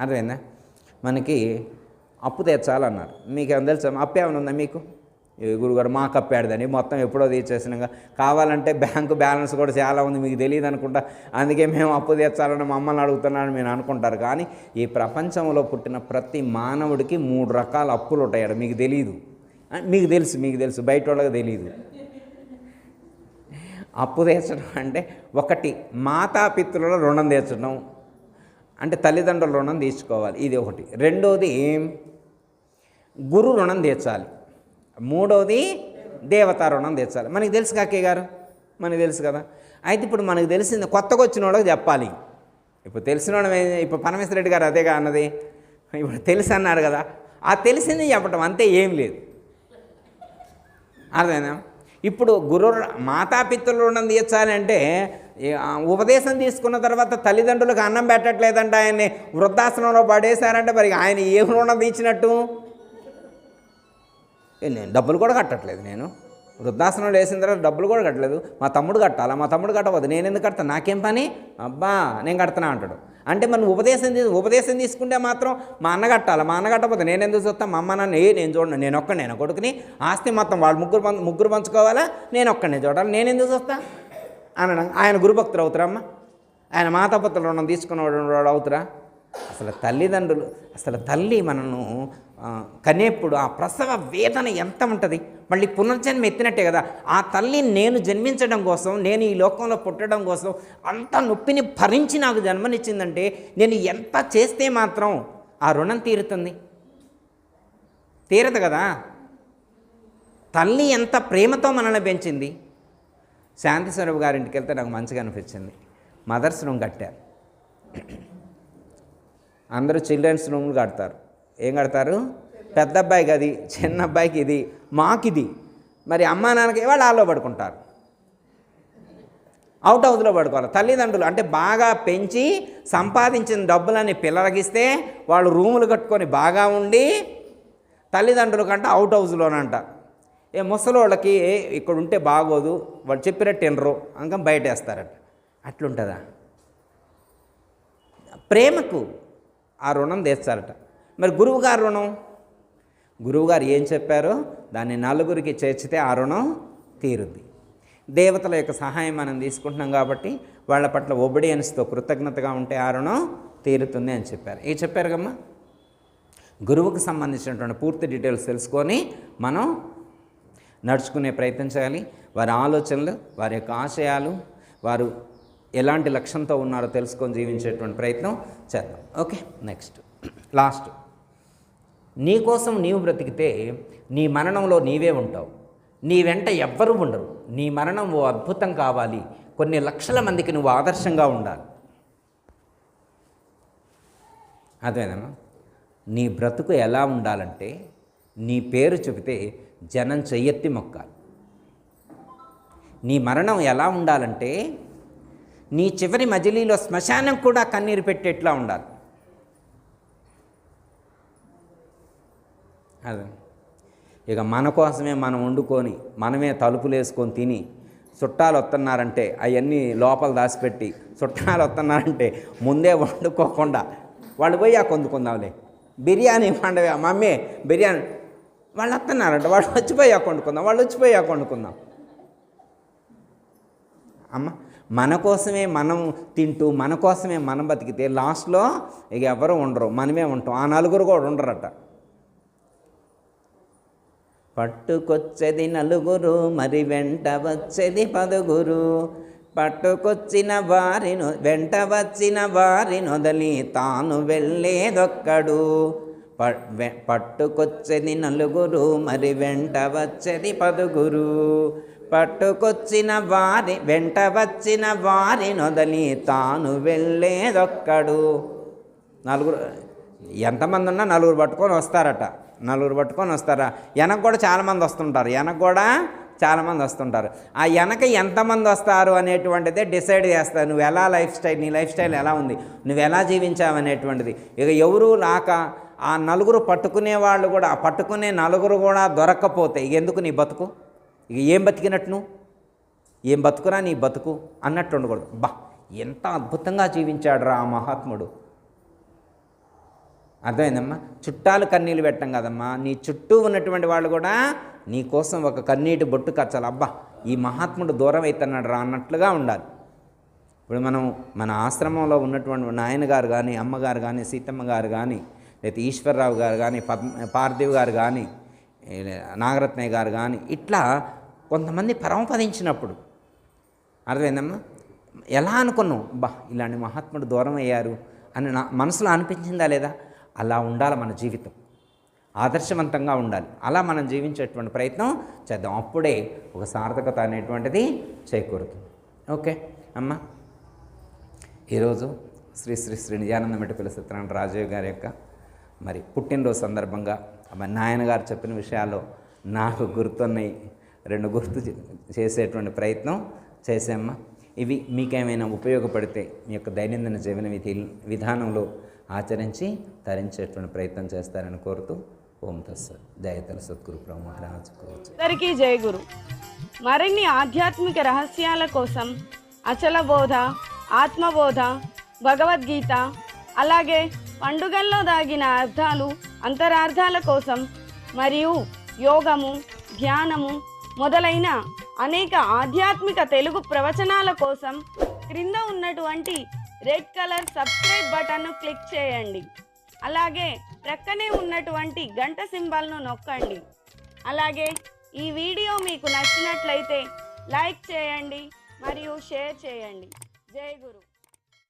అర్థమైందా? మనకి అప్పు తీర్చాలన్నారు. మీకు ఏమైనా తెలుసా? అప్పు ఏమైనా ఉందా మీకు? గురుగారు మాకు అప్పాడదని మొత్తం ఎప్పుడో తీర్చేసినాక, కావాలంటే బ్యాంకు బ్యాలెన్స్ కూడా చాలా ఉంది, మీకు తెలియదు అనుకుంటా, అందుకే మేము అప్పు తీర్చాలని మమ్మల్ని అడుగుతున్నారని మీరు అనుకుంటారు. కానీ ఈ ప్రపంచంలో పుట్టిన ప్రతి మానవుడికి 3 రకాల అప్పులు ఉంటాయట. మీకు తెలియదు, మీకు తెలుసు, బయట వాళ్ళకి తెలియదు. అప్పు తీర్చడం అంటే, ఒకటి మాతాపితృల రుణం తీర్చడం, అంటే తల్లిదండ్రుల రుణం తీర్చుకోవాలి, ఇది ఒకటి. రెండోది గురు రుణం తీర్చాలి. మూడోది దేవతా రుణం తీర్చాలి. మనకి తెలుసు కాకే గారు, మనకు తెలుసు కదా. అయితే ఇప్పుడు మనకు తెలిసింది కొత్తగా వచ్చిన వాళ్ళకి చెప్పాలి. ఇప్పుడు తెలిసిన వాడు ఇప్పుడు పరమేశ్వర రెడ్డి గారు అదేగా అన్నది, ఇప్పుడు తెలుసు అన్నారు కదా, ఆ తెలిసింది చెప్పటం అంతే, ఏం లేదు. అర్థమైనా? ఇప్పుడు మాతాపితృల రుణం తీర్చాలి అంటే ఉపదేశం తీసుకున్న తర్వాత తల్లిదండ్రులకు అన్నం పెట్టట్లేదంటే ఆయన్ని వృద్ధాశ్రమంలో పడేశారంటే మరి ఆయన ఏం రుణం తీర్చినట్టు? నేను డబ్బులు కూడా కట్టట్లేదు, నేను వృద్ధాశ్రమంలో వేసిన తర్వాత డబ్బులు కూడా కట్టలేదు. మా తమ్ముడు కట్టాలా, మా తమ్ముడు కట్టవద్దు, నేను ఎందుకు కడతాను, నాకేం పని, అబ్బా నేను కడతానా అంటాడు. అంటే మనం ఉపదేశం తీసుకుంటే మాత్రం మా అన్న కట్టాలి, మా అన్న కట్టకపోతే నేను ఎందుకు చూస్తాను, మా అమ్మ నాన్న నేను చూడండి, నేను ఒక్కనే కొడుకుని, ఆస్తి మొత్తం వాళ్ళు ముగ్గురు పంచుకోవాలా, నేను ఒక్కనే చూడాలి, నేను ఎందుకు చూస్తా అనడం. ఆయన గురుభక్తులు అవుతారమ్మా, ఆయన మాతాపత్రుల రుణం తీసుకున్నవాడు అవుతురా? అసలు తల్లి మనను కనేప్పుడు ఆ ప్రసవ వేదన ఎంత ఉంటుంది, మళ్ళీ పునర్జన్మ ఎత్తినట్టే కదా. ఆ తల్లి నేను జన్మించడం కోసం, నేను ఈ లోకంలో పుట్టడం కోసం అంత నొప్పిని భరించి నాకు జన్మనిచ్చిందంటే నేను ఎంత చేస్తే మాత్రం ఆ రుణం తీరుతుంది? తీరదు కదా. తల్లి ఎంత ప్రేమతో మనల్ని పెంచింది. శాంతి స్వరూప్ గారింటికి వెళ్తే నాకు మంచిగా అనిపించింది. మదర్స్ రూమ్ కట్టారు, అందరూ చిల్డ్రన్స్ రూమ్లు కడతారు. ఏం కడతారు? పెద్ద అబ్బాయికి అది, చిన్న అబ్బాయికి ఇది, మాకిది. మరి అమ్మా నాన్నకి వాళ్ళు హాల్లో పడుకుంటారు, అవుట్ హౌస్లో పడుకోవాలి. తల్లిదండ్రులు అంటే బాగా పెంచి సంపాదించిన డబ్బులని పిల్లలకిస్తే వాళ్ళు రూములు కట్టుకొని బాగా ఉండి, తల్లిదండ్రుల కంటే అవుట్ హౌస్లోనంట. ముసలోళ్ళకి ఇక్కడ ఉంటే బాగోదు, వాళ్ళు చెప్పినట్టు వినరు, ఇంకా బయటేస్తారట. అట్లుంటుందా? ప్రేమకు ఆ రుణం తీర్చారట. మరి గురువుగారు రుణం, గురువుగారు ఏం చెప్పారో దాన్ని నలుగురికి చేర్చితే ఆ రుణం తీరుద్ది. దేవతల యొక్క సహాయం మనం తీసుకుంటున్నాం కాబట్టి వాళ్ళ పట్ల ఒబిడియన్స్తో కృతజ్ఞతగా ఉంటే ఆ రుణం తీరుతుంది అని చెప్పారు. ఏ చెప్పారు కమ్మా? గురువుకు సంబంధించినటువంటి పూర్తి డీటెయిల్స్ తెలుసుకొని మనం నడుచుకునే ప్రయత్నం చేయాలి. వారి ఆలోచనలు, వారి యొక్క ఆశయాలు, వారు ఎలాంటి లక్ష్యంతో ఉన్నారో తెలుసుకొని జీవించేటువంటి ప్రయత్నం చేద్దాం. Okay, next last. నీ కోసం నీవు బ్రతికితే నీ మరణంలో నీవే ఉంటావు, నీ వెంట ఎవ్వరూ ఉండరు. నీ మరణం ఓ అద్భుతం కావాలి, కొన్ని లక్షల మందికి నువ్వు ఆదర్శంగా ఉండాలి. అదేనమ్మా, నీ బ్రతుకు ఎలా ఉండాలంటే నీ పేరు చెబితే జనం చెయ్యెత్తి మొక్కాలి. నీ మరణం ఎలా ఉండాలంటే నీ చివరి మజిలీలో శ్మశానం కూడా కన్నీరు పెట్టేట్లా ఉండాలి. అదే ఇక మన కోసమే మనం వండుకొని మనమే తలుపులు వేసుకొని తిని చుట్టాలు వస్తున్నారంటే అవన్నీ లోపల దాచిపెట్టి చుట్టాలు వస్తున్నారంటే ముందే వండుకోకుండా వాళ్ళు పోయి కొందుకుందాంలే బిర్యానీ పండవే మమ్మీ బిర్యానీ వాళ్ళు వస్తున్నారంట, వాళ్ళు వచ్చిపోయాక వండుకుందాం, వాళ్ళు వచ్చిపోయాక వండుకుందాం. అమ్మ మన కోసమే మనం తింటూ మన కోసమే మనం బతికితే లాస్ట్లో ఇక ఎవరు ఉండరు, మనమే ఉంటాం. ఆ నలుగురు కూడా ఉండరట. పట్టుకొచ్చేది నలుగురు మరి వెంట వచ్చేది పదుగురు, పట్టుకొచ్చిన వారిని వెంట వచ్చిన వారిని వదిలి తాను వెళ్ళేదొక్కడు. పట్టుకొచ్చేది నలుగురు మరి వెంట వచ్చేది పదుగురు, పట్టుకొచ్చిన వెంట వచ్చిన వారిని వదిలి తాను వెళ్ళేదొక్కడు. నలుగురు ఎంతమంది ఉన్నా నలుగురు పట్టుకొని వస్తారట. నలుగురు పట్టుకొని వస్తారా? వెనక కూడా చాలామంది వస్తుంటారు, ఆ వెనక ఎంతమంది వస్తారు అనేటువంటిదే డిసైడ్ చేస్తారు. నువ్వు ఎలా నీ లైఫ్ స్టైల్ ఎలా ఉంది, నువ్వు ఎలా జీవించావు అనేటువంటిది. ఇక ఎవరు రాక ఆ నలుగురు పట్టుకునే వాళ్ళు కూడా, ఆ పట్టుకునే నలుగురు కూడా దొరక్కపోతే ఇక ఎందుకు నీ బతుకు? ఇక ఏం బతికినట్టు నువ్వు? ఏం బతుకురా నీ బతుకు అన్నట్టు ఉండకూడదు. బా ఎంత అద్భుతంగా జీవించాడు రా ఆ మహాత్ముడు. అర్థమైందమ్మా? చుట్టాలు కన్నీళ్ళు పెట్టం కదమ్మా, నీ చుట్టూ ఉన్నటువంటి వాళ్ళు కూడా నీ కోసం ఒక కన్నీటి బొట్టు కచ్చాలి. అబ్బా ఈ మహాత్ముడు దూరం అవుతున్నాడు రా అన్నట్లుగా ఉండాలి. ఇప్పుడు మనం మన ఆశ్రమంలో ఉన్నటువంటి నాయనగారు కానీ, అమ్మగారు కానీ, సీతమ్మ గారు కానీ, లేకపోతే ఈశ్వరరావు గారు కానీ, పార్థివ్ గారు కానీ, నాగరత్నయ్య గారు కానీ, ఇట్లా కొంతమంది పరమపదించినప్పుడు అర్థమైందమ్మా, ఎలా అనుకున్నావు బా ఇలాంటి మహాత్ముడు దూరం అయ్యారు అని నా మనసులో అనిపించిందా లేదా? అలా ఉండాలి మన జీవితం. ఆదర్శవంతంగా ఉండాలి. అలా మనం జీవించేటువంటి ప్రయత్నం చేద్దాం. అప్పుడే ఒక సార్థకత అనేటువంటిది చేకూరుతుంది. ఓకే అమ్మ, ఈరోజు శ్రీ శ్రీ శ్రీ నిజానంద మెట్టుపల్లి సత్యనారాయణ రాజయ్య గారి యొక్క మరి పుట్టినరోజు సందర్భంగా నాయనగారు చెప్పిన విషయాలు నాకు గుర్తున్నాయి. 2 గుర్తు చేసేటువంటి ప్రయత్నం చేసామ్మా. ఇవి మీకేమైనా ఉపయోగపడితే మీ యొక్క దైనందిన జీవన విధానంలో ఆచరించి తరించేటువంటి ప్రయత్నం చేస్తారని కోరుతూ ఓం తత్సత్. జయతల సద్గురు బ్రహ్మరాజు. అందరికీ జయ గురు. మరిన్ని ఆధ్యాత్మిక రహస్యాల కోసం అచల బోధ, ఆత్మబోధ, భగవద్గీత, అలాగే పండుగల్లో దాగిన అర్థాలు, అంతరార్థాల కోసం మరియు యోగము, ధ్యానము మొదలైన అనేక ఆధ్యాత్మిక తెలుగు ప్రవచనాల కోసం క్రింద ఉన్నటువంటి రెడ్ కలర్ సబ్స్క్రైబ్ బటన్ను క్లిక్ చేయండి. అలాగే ప్రక్కనే ఉన్నటువంటి గంట సింబల్ను నొక్కండి. అలాగే ఈ వీడియో మీకు నచ్చినట్లయితే లైక్ చేయండి మరియు షేర్ చేయండి. జై గురు.